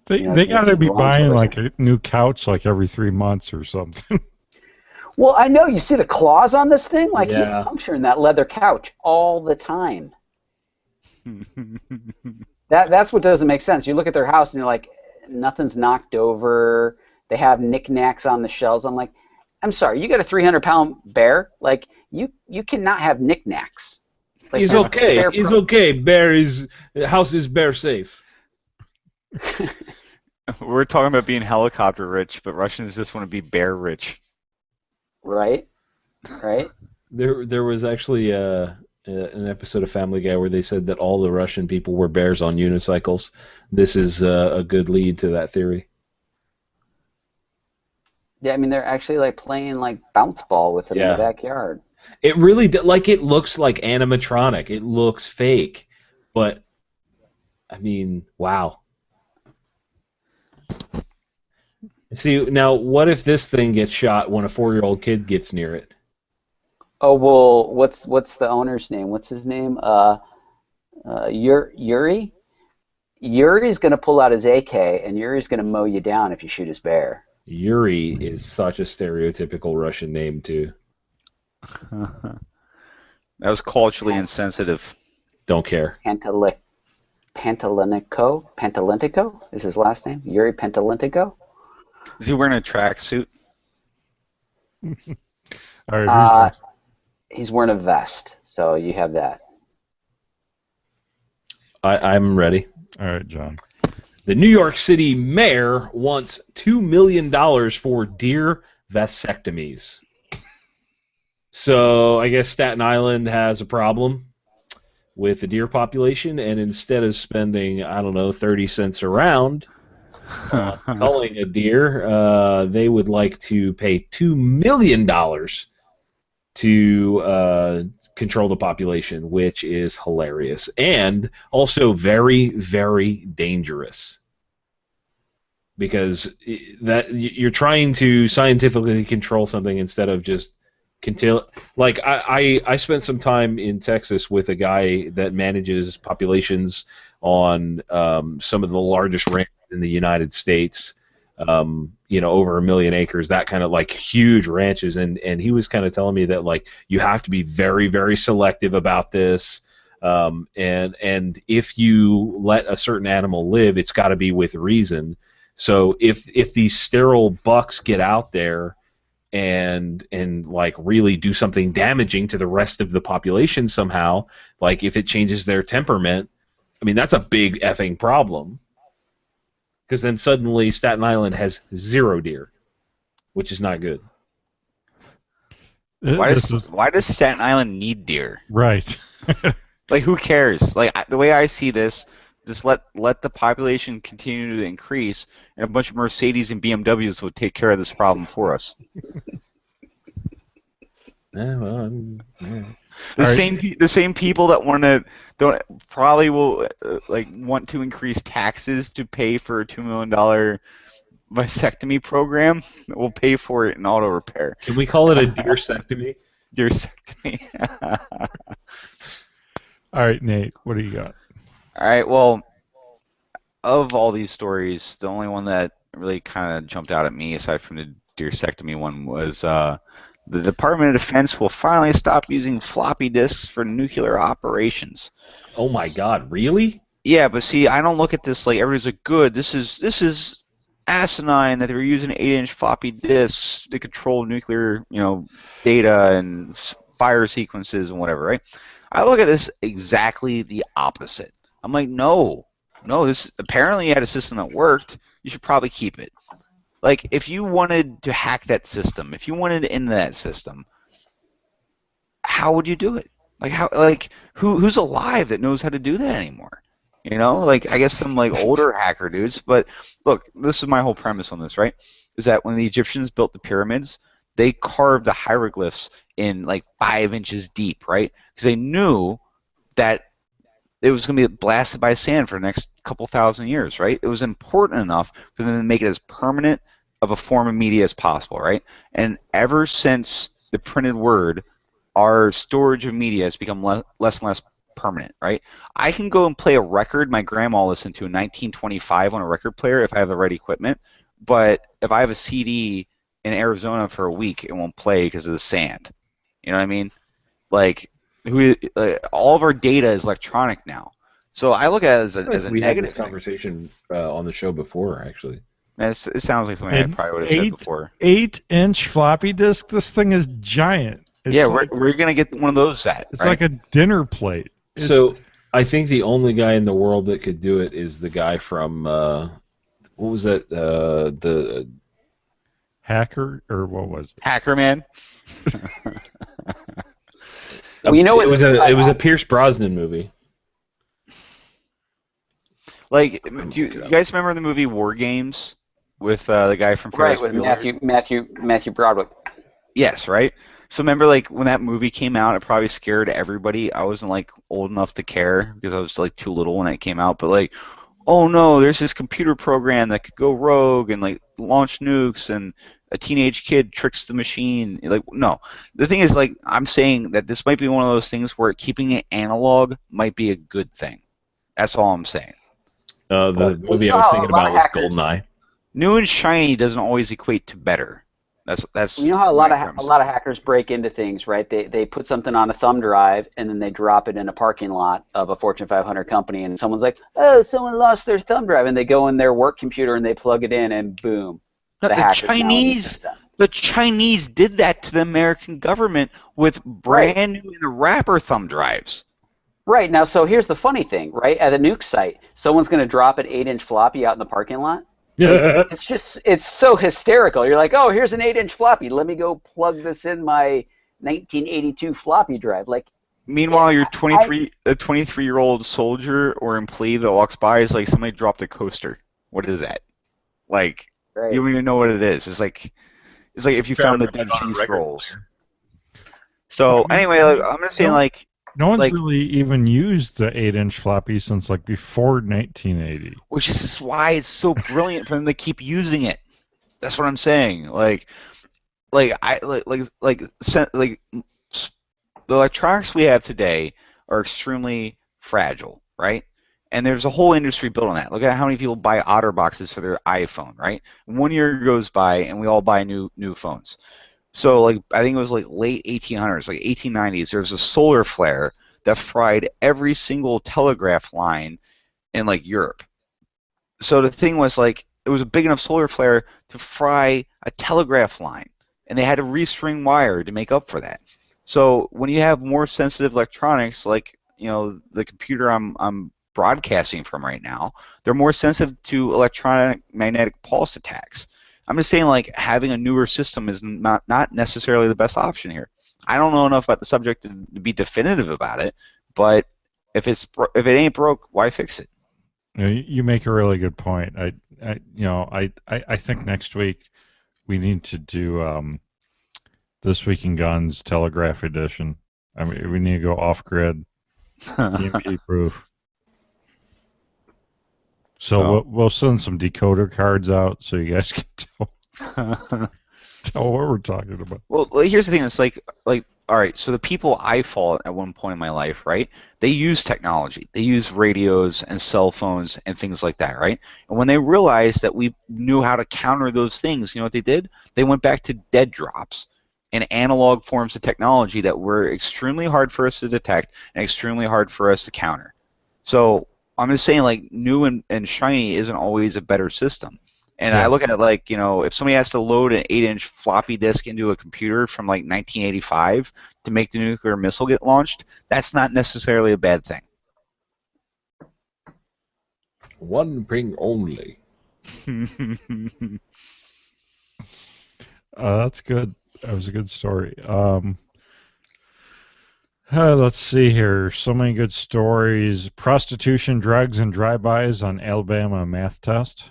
Speaker 1: They got to be buying like a new couch like every 3 months or something.
Speaker 5: Well, I know. You see the claws on this thing? Like, he's puncturing that leather couch all the time. That's what doesn't make sense. You look at their house and you're like, nothing's knocked over. They have knickknacks on the shelves. I'm like, I'm sorry, you got a 300-pound bear. Like you cannot have knickknacks. Like,
Speaker 2: He's okay. He's okay. House is bear safe.
Speaker 4: We're talking about being helicopter rich, but Russians just want to be bear rich.
Speaker 5: Right.
Speaker 2: There was actually an episode of Family Guy where they said that all the Russian people were bears on unicycles. This is a good lead to that theory.
Speaker 5: Yeah, I mean they're actually like playing like bounce ball with them in the backyard.
Speaker 2: It really it looks like animatronic. It looks fake, but I mean, wow. See, now what if this thing gets shot when a 4-year-old kid gets near it?
Speaker 5: Oh well, what's the owner's name? What's his name? Yuri. Yuri's gonna pull out his AK, and Yuri's gonna mow you down if you shoot his bear.
Speaker 2: Yuri is such a stereotypical Russian name too.
Speaker 4: That was culturally insensitive.
Speaker 2: Don't care.
Speaker 5: Pantalentico is his last name. Yuri Pantalentico.
Speaker 4: Is he wearing a tracksuit?
Speaker 1: All right,
Speaker 5: he's wearing a vest, so you have that.
Speaker 2: I'm ready.
Speaker 1: all right, John.
Speaker 2: The New York City mayor wants $2 million for deer vasectomies. So I guess Staten Island has a problem with the deer population, and instead of spending, 30 cents a round culling a deer, they would like to pay $2 million to control the population, which is hilarious and also very, very dangerous, because that you're trying to scientifically control something instead of just continue. Like I spent some time in Texas with a guy that manages populations on some of the largest ranches in the United States. Over 1 million acres, that kind of like huge ranches, and he was kind of telling me that like you have to be very, very selective about this, and if you let a certain animal live, it's got to be with reason. So if these sterile bucks get out there and like really do something damaging to the rest of the population somehow, like if it changes their temperament, I mean that's a big effing problem. Because then suddenly Staten Island has 0 deer, which is not good.
Speaker 4: Why does Staten Island need deer?
Speaker 1: Right.
Speaker 4: Like, who cares? Like, the way I see this, just let the population continue to increase, and a bunch of Mercedes and BMWs will take care of this problem for us. The same people that probably will want to increase taxes to pay for a $2 million vasectomy program will pay for it in auto repair.
Speaker 2: Can we call it a deersectomy?
Speaker 4: Deersectomy.
Speaker 1: All right, Nate, what do you got?
Speaker 4: All right, well, of all these stories, the only one that really kind of jumped out at me, aside from the deersectomy one, was the Department of Defense will finally stop using floppy disks for nuclear operations.
Speaker 2: Oh my God, really?
Speaker 4: Yeah, but see, I don't look at this like everybody's like, good, this is asinine that they were using 8-inch floppy disks to control nuclear, data and fire sequences and whatever, right? I look at this exactly the opposite. I'm like, no, this apparently you had a system that worked. You should probably keep it. Like, if you wanted to hack that system, if you wanted into that system, how would you do it? Who's alive that knows how to do that anymore? I guess some older hacker dudes. But look, this is my whole premise on this, right? Is that when the Egyptians built the pyramids, they carved the hieroglyphs in 5 inches deep, right? Because they knew that it was going to be blasted by sand for the next couple thousand years, right? It was important enough for them to make it as permanent of a form of media as possible, right? And ever since the printed word, our storage of media has become less and less permanent, right? I can go and play a record my grandma listened to in 1925 on a record player if I have the right equipment, but if I have a CD in Arizona for a week, it won't play because of the sand. You know what I mean? All of our data is electronic now. So I look at it as a
Speaker 2: we
Speaker 4: negative
Speaker 2: had this
Speaker 4: thing.
Speaker 2: conversation on the show before, actually.
Speaker 4: It sounds like something I probably would have said before.
Speaker 1: 8-inch floppy disk. This thing is giant. It's
Speaker 4: Yeah,
Speaker 1: like,
Speaker 4: we're gonna get one of those
Speaker 1: It's like a dinner plate.
Speaker 2: So I think the only guy in the world that could do it is the guy from what was that? The
Speaker 1: Hacker, or what was it?
Speaker 4: Hacker Man.
Speaker 5: Well, you know what?
Speaker 2: It was a Pierce Brosnan movie.
Speaker 4: Like, do you guys remember the movie War Games with the guy from Ferris
Speaker 5: Right, with
Speaker 4: Bueller?
Speaker 5: Matthew Broderick.
Speaker 4: Yes, right. So remember, like when that movie came out, it probably scared everybody. I wasn't like old enough to care because I was like too little when it came out. But like, oh no, there's this computer program that could go rogue and like launch nukes, and a teenage kid tricks the machine. Like, no, the thing is, like, I'm saying that this might be one of those things where keeping it analog might be a good thing. That's all I'm saying.
Speaker 2: The movie I was thinking about was GoldenEye.
Speaker 4: New and shiny doesn't always equate to better. That's
Speaker 5: you know how a lot of hackers break into things, right? They put something on a thumb drive and then they drop it in a parking lot of a Fortune 500 company, and someone's like, "Oh, someone lost their thumb drive," and they go in their work computer and they plug it in, and boom, the
Speaker 4: Chinese did that to the American government with brand new in the wrapper thumb drives.
Speaker 5: Right, now, so here's the funny thing, right? At a nuke site, someone's going to drop an 8-inch floppy out in the parking lot.
Speaker 1: Yeah.
Speaker 5: It's so hysterical. You're like, oh, here's an 8-inch floppy. Let me go plug this in my 1982 floppy drive. Like,
Speaker 4: meanwhile, your 23-year-old soldier or employee that walks by is like, somebody dropped a coaster. What is that? Like, you don't even know what it is. It's like if you found the Dead Sea Scrolls. So anyway, I'm just saying, like,
Speaker 1: no one's really even used the 8-inch floppy since like before 1980.
Speaker 4: Which is why it's so brilliant for them to keep using it. That's what I'm saying. The electronics we have today are extremely fragile, right? And there's a whole industry built on that. Look at how many people buy OtterBoxes for their iPhone, right? 1 year goes by and we all buy new phones. So, like, I think it was like late 1800s, like 1890s, there was a solar flare that fried every single telegraph line in, like, Europe. So the thing was, like, it was a big enough solar flare to fry a telegraph line, and they had to restring wire to make up for that. So when you have more sensitive electronics, like, you know, the computer I'm broadcasting from right now, they're more sensitive to electronic magnetic pulse attacks. I'm just saying, like, having a newer system is not necessarily the best option here. I don't know enough about the subject to be definitive about it, but if it ain't broke, why fix it?
Speaker 1: You make a really good point. I think next week we need to do This Week in Guns Telegraph Edition. I mean, we need to go off grid, EMP proof. So we'll send some decoder cards out so you guys can tell what we're talking about.
Speaker 4: Well, here's the thing. It's like, all right, so the people I fought at one point in my life, right, they use technology. They use radios and cell phones and things like that, right? And when they realized that we knew how to counter those things, you know what they did? They went back to dead drops and analog forms of technology that were extremely hard for us to detect and extremely hard for us to counter. So I'm just saying, like, new and shiny isn't always a better system. And I look at it like, you know, if somebody has to load an 8-inch floppy disk into a computer from like 1985 to make the nuclear missile get launched, that's not necessarily a bad thing.
Speaker 2: One thing only.
Speaker 1: That's good. That was a good story. Let's see here. So many good stories. Prostitution, drugs, and drive-bys on Alabama math test.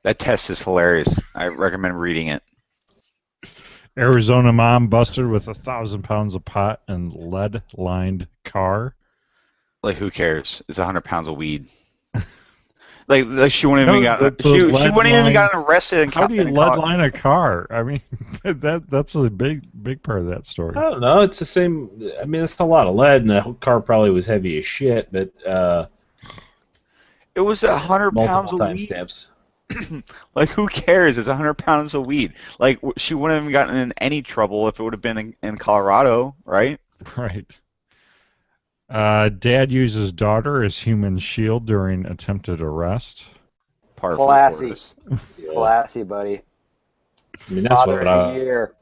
Speaker 4: That test is hilarious. I recommend reading it.
Speaker 1: Arizona mom busted with 1,000 pounds of pot and lead-lined car.
Speaker 4: Like, who cares? It's 100 pounds of weed. like she wouldn't even gotten arrested. And
Speaker 1: how do you lead-line a car? I mean, that's a big part of that story.
Speaker 2: I don't know. It's the same. I mean, it's a lot of lead, and the car probably was heavy as shit. But
Speaker 4: it was 100 pounds of weed.
Speaker 2: Timestamps.
Speaker 4: Like, who cares? It's 100 pounds of weed. Like, she wouldn't have gotten in any trouble if it would have been in Colorado, right?
Speaker 1: Right. Dad uses daughter as human shield during attempted arrest.
Speaker 4: par for the
Speaker 5: Classy.
Speaker 4: course.
Speaker 5: Classy, buddy.
Speaker 2: I mean, that's
Speaker 5: Father
Speaker 2: what
Speaker 5: of the year.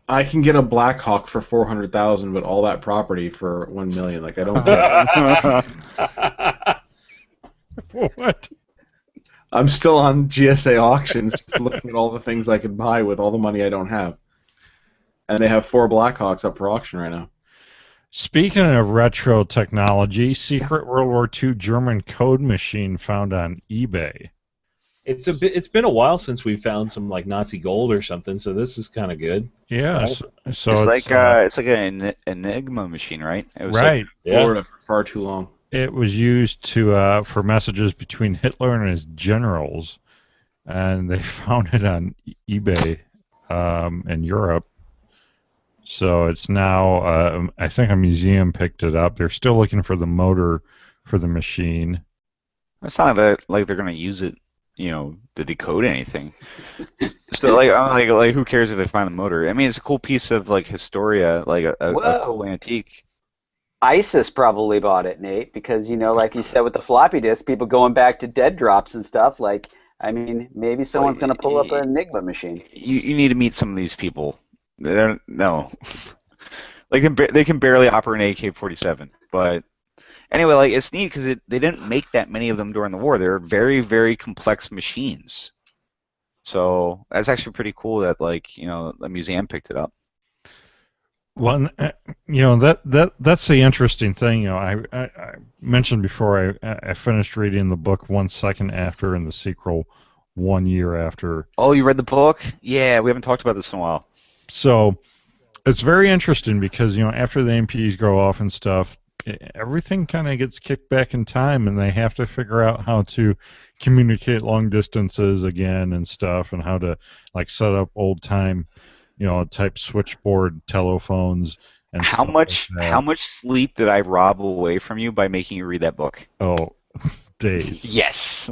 Speaker 3: I can get a Black Hawk for 400,000, but all that property for 1 million. Like, I don't get it.
Speaker 1: What?
Speaker 3: I'm still on GSA auctions, just looking at all the things I could buy with all the money I don't have. And they have 4 Blackhawks up for auction right now.
Speaker 1: Speaking of retro technology, secret World War II German code machine found on eBay.
Speaker 2: It's been a while since we found some like Nazi gold or something, so this is kind of good.
Speaker 1: Yeah,
Speaker 2: Right.
Speaker 1: so
Speaker 4: It's
Speaker 1: it's
Speaker 4: like an Enigma machine, right? It was
Speaker 1: right.
Speaker 3: Florida for far too long.
Speaker 1: It was used to for messages between Hitler and his generals, and they found it on eBay in Europe. So it's now, I think a museum picked it up. They're still looking for the motor for the machine.
Speaker 4: It's not like they're gonna use it, to decode anything. So like who cares if they find the motor? I mean, it's a cool piece of like historia, like a cool antique.
Speaker 5: ISIS probably bought it, Nate, because like you said with the floppy disk, people going back to dead drops and stuff. Like, I mean, maybe someone's going to pull up an Enigma machine.
Speaker 4: You need to meet some of these people. No, they can barely operate an AK-47. But anyway, like it's neat because they didn't make that many of them during the war. They're very, very complex machines. So that's actually pretty cool that a museum picked it up.
Speaker 1: Well, that's the interesting thing. I mentioned before I finished reading the book 1 second after, and the sequel 1 year after.
Speaker 4: Oh, you read the book? Yeah, we haven't talked about this in a while.
Speaker 1: So it's very interesting because after the MPs go off and stuff, everything kind of gets kicked back in time, and they have to figure out how to communicate long distances again and stuff, and how to like set up old time. Type switchboard telephones and
Speaker 4: how
Speaker 1: stuff
Speaker 4: much
Speaker 1: like that.
Speaker 4: How much sleep did I rob away from you by making you read that book?
Speaker 1: Oh, days.
Speaker 4: Yes.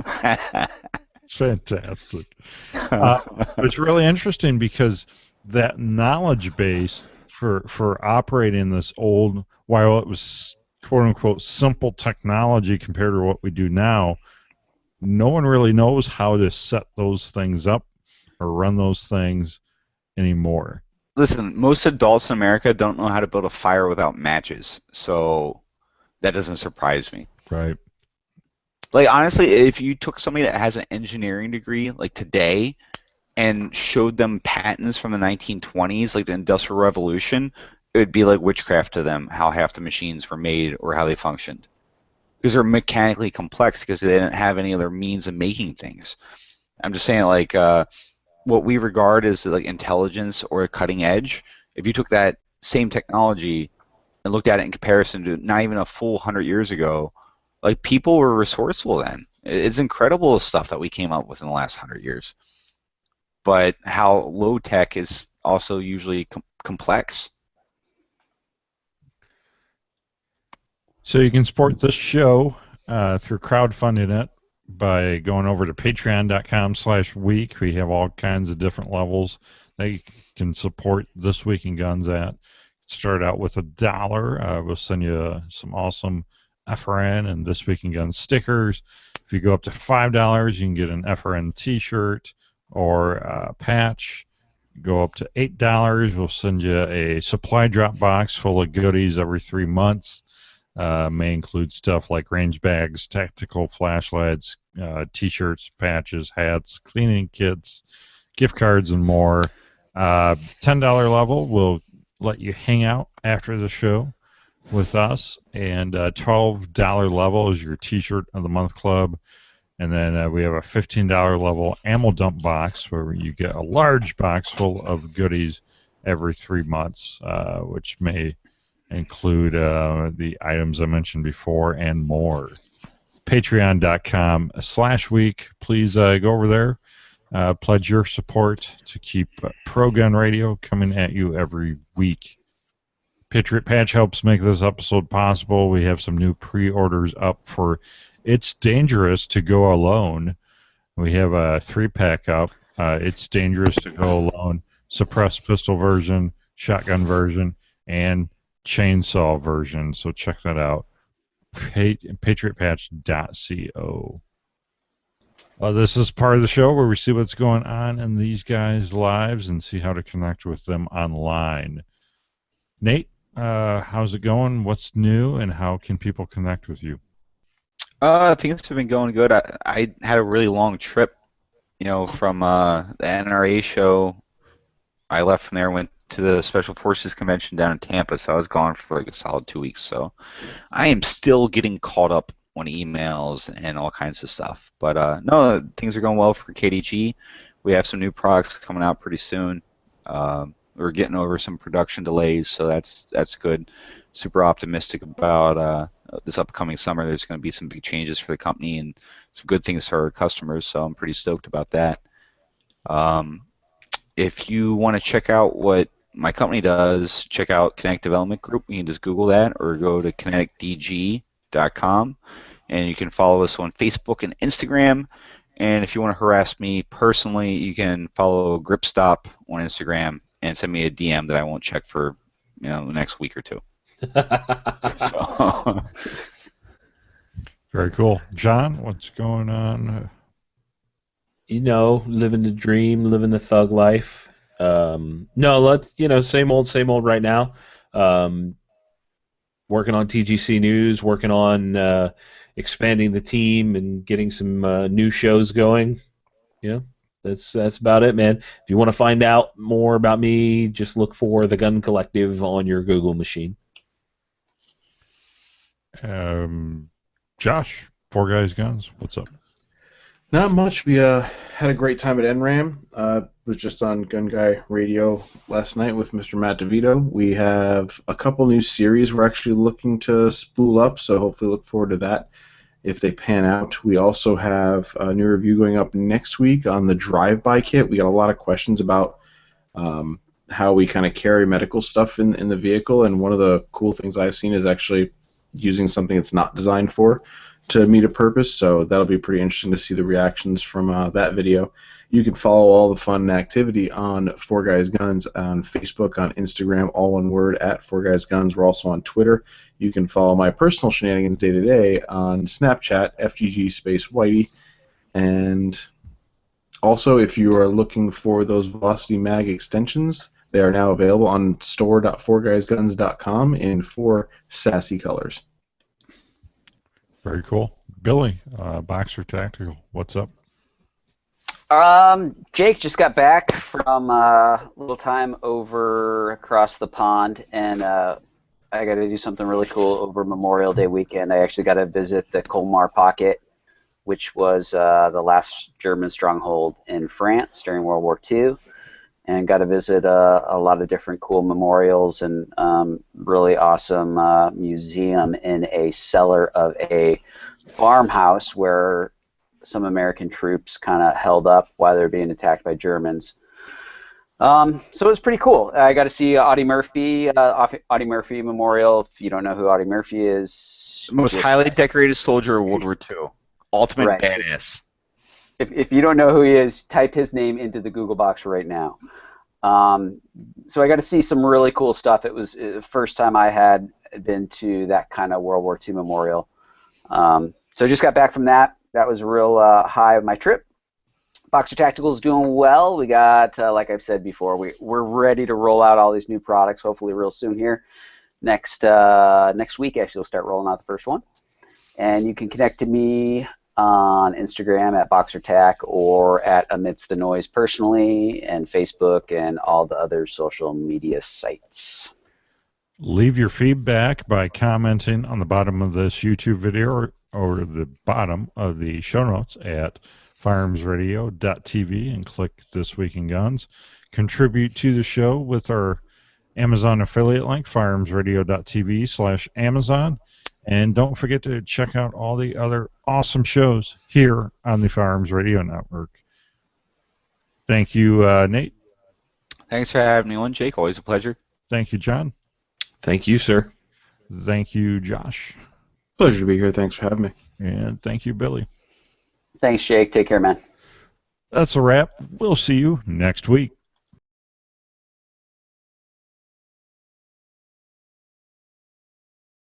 Speaker 1: Fantastic. It's really interesting because that knowledge base for operating this old, while it was quote unquote simple technology compared to what we do now, no one really knows how to set those things up or run those things anymore.
Speaker 4: Listen, most adults in America don't know how to build a fire without matches, so that doesn't surprise me.
Speaker 1: Right.
Speaker 4: Like, honestly, if you took somebody that has an engineering degree, like today, and showed them patents from the 1920s, like the Industrial Revolution, it would be like witchcraft to them how half the machines were made or how they functioned. Because they're mechanically complex because they didn't have any other means of making things. I'm just saying, like, what we regard as like intelligence or a cutting edge, if you took that same technology and looked at it in comparison to not even a full 100 years ago, like people were resourceful then. It's incredible stuff that we came up with in the last 100 years. But how low tech is also usually complex.
Speaker 1: So you can support this show through crowdfunding it by going over to patreon.com/week. We have all kinds of different levels that you can support This Week in Guns at. Start out with $1. We'll send you some awesome FRN and This Week in Guns stickers. If you go up to $5, you can get an FRN t-shirt or a patch. Go up to $8, we'll send you a supply drop box full of goodies every 3 months. May include stuff like range bags, tactical flashlights, t-shirts, patches, hats, cleaning kits, gift cards, and more. $10 level will let you hang out after the show with us, and $12 level is your t-shirt of the month club. And then we have a $15 level ammo dump box where you get a large box full of goodies every 3 months, which may include the items I mentioned before and more. Patreon.com/week. Please go over there. Pledge your support to keep Pro Gun Radio coming at you every week. Patriot Patch helps make this episode possible. We have some new pre-orders up for It's Dangerous to Go Alone. We have a 3-pack up. It's Dangerous to Go Alone, suppressed pistol version, shotgun version, and chainsaw version. So check that out. PatriotPatch.co. This is part of the show where we see what's going on in these guys' lives and see how to connect with them online. Nate, how's it going? What's new, and how can people connect with you?
Speaker 4: Things have been going good. I had a really long trip, from the NRA show. I left from there, went to the Special Forces Convention down in Tampa, so I was gone for like a solid 2 weeks. So I am still getting caught up on emails and all kinds of stuff. But no, things are going well for KDG. We have some new products coming out pretty soon. We're getting over some production delays, so that's good. Super optimistic about this upcoming summer. There's going to be some big changes for the company and some good things for our customers, so I'm pretty stoked about that. If you want to check out what my company does, check out Kinetic Development Group. You can just Google that or go to kineticdg.com, and you can follow us on Facebook and Instagram. And if you want to harass me personally, you can follow GripStop on Instagram and send me a DM that I won't check for the next week or two. So.
Speaker 1: Very cool. John, what's going on?
Speaker 2: Living the dream, living the thug life. Same old right now. Working on TGC News, working on expanding the team and getting some new shows going. That's about it, man. If you want to find out more about me, just look for The Gun Collective on your Google machine.
Speaker 1: Josh, Four Guys Guns, what's up?
Speaker 3: Not much. We had a great time at NRAM. Was just on Gun Guy Radio last night with Mr. Matt DeVito. We have a couple new series we're actually looking to spool up, so hopefully look forward to that if they pan out. We also have a new review going up next week on the drive-by kit. We got a lot of questions about how we kind of carry medical stuff in the vehicle, and one of the cool things I've seen is actually using something it's not designed for to meet a purpose, so that'll be pretty interesting to see the reactions from that video. You can follow all the fun and activity on Four Guys Guns on Facebook, on Instagram, all one word, at Four Guys Guns. We're also on Twitter. You can follow my personal shenanigans day-to-day on Snapchat, FGG Space Whitey. And also, if you are looking for those Velocity Mag extensions, they are now available on store.fourguysguns.com in 4 sassy colors.
Speaker 1: Very cool. Billy, Boxer Tactical, what's up?
Speaker 5: Jake just got back from a little time over across the pond, and I got to do something really cool over Memorial Day weekend. I actually got to visit the Colmar Pocket, which was the last German stronghold in France during World War II, and got to visit a lot of different cool memorials and really awesome museum in a cellar of a farmhouse where some American troops kind of held up while they were being attacked by Germans. So it was pretty cool. I got to see Audie Murphy Memorial. If you don't know who Audie Murphy is,
Speaker 4: the most highly decorated soldier of World War II. Ultimate right. Badass.
Speaker 5: If you don't know who he is, type his name into the Google box right now. So I got to see some really cool stuff. It was the first time I had been to that kind of World War II memorial. So I just got back from that. That was a real high of my trip. Boxer Tactical is doing well. We got, like I've said before, we're ready to roll out all these new products, hopefully real soon here. Next week, actually, we'll start rolling out the first one. And you can connect to me on Instagram at BoxerTac or at Amidst the Noise personally, and Facebook and all the other social media sites.
Speaker 1: Leave your feedback by commenting on the bottom of this YouTube video or the bottom of the show notes at firearmsradio.tv and click This Week in Guns. Contribute to the show with our Amazon affiliate link, firearmsradio.tv/Amazon. And don't forget to check out all the other awesome shows here on the Firearms Radio Network. Thank you, Nate.
Speaker 4: Thanks for having me on, Jake. Always a pleasure.
Speaker 1: Thank you, John.
Speaker 2: Thank you, sir.
Speaker 1: Thank you, Josh.
Speaker 3: Pleasure to be here. Thanks for having me.
Speaker 1: And thank you, Billy.
Speaker 5: Thanks, Jake. Take care, man.
Speaker 1: That's a wrap. We'll see you next week.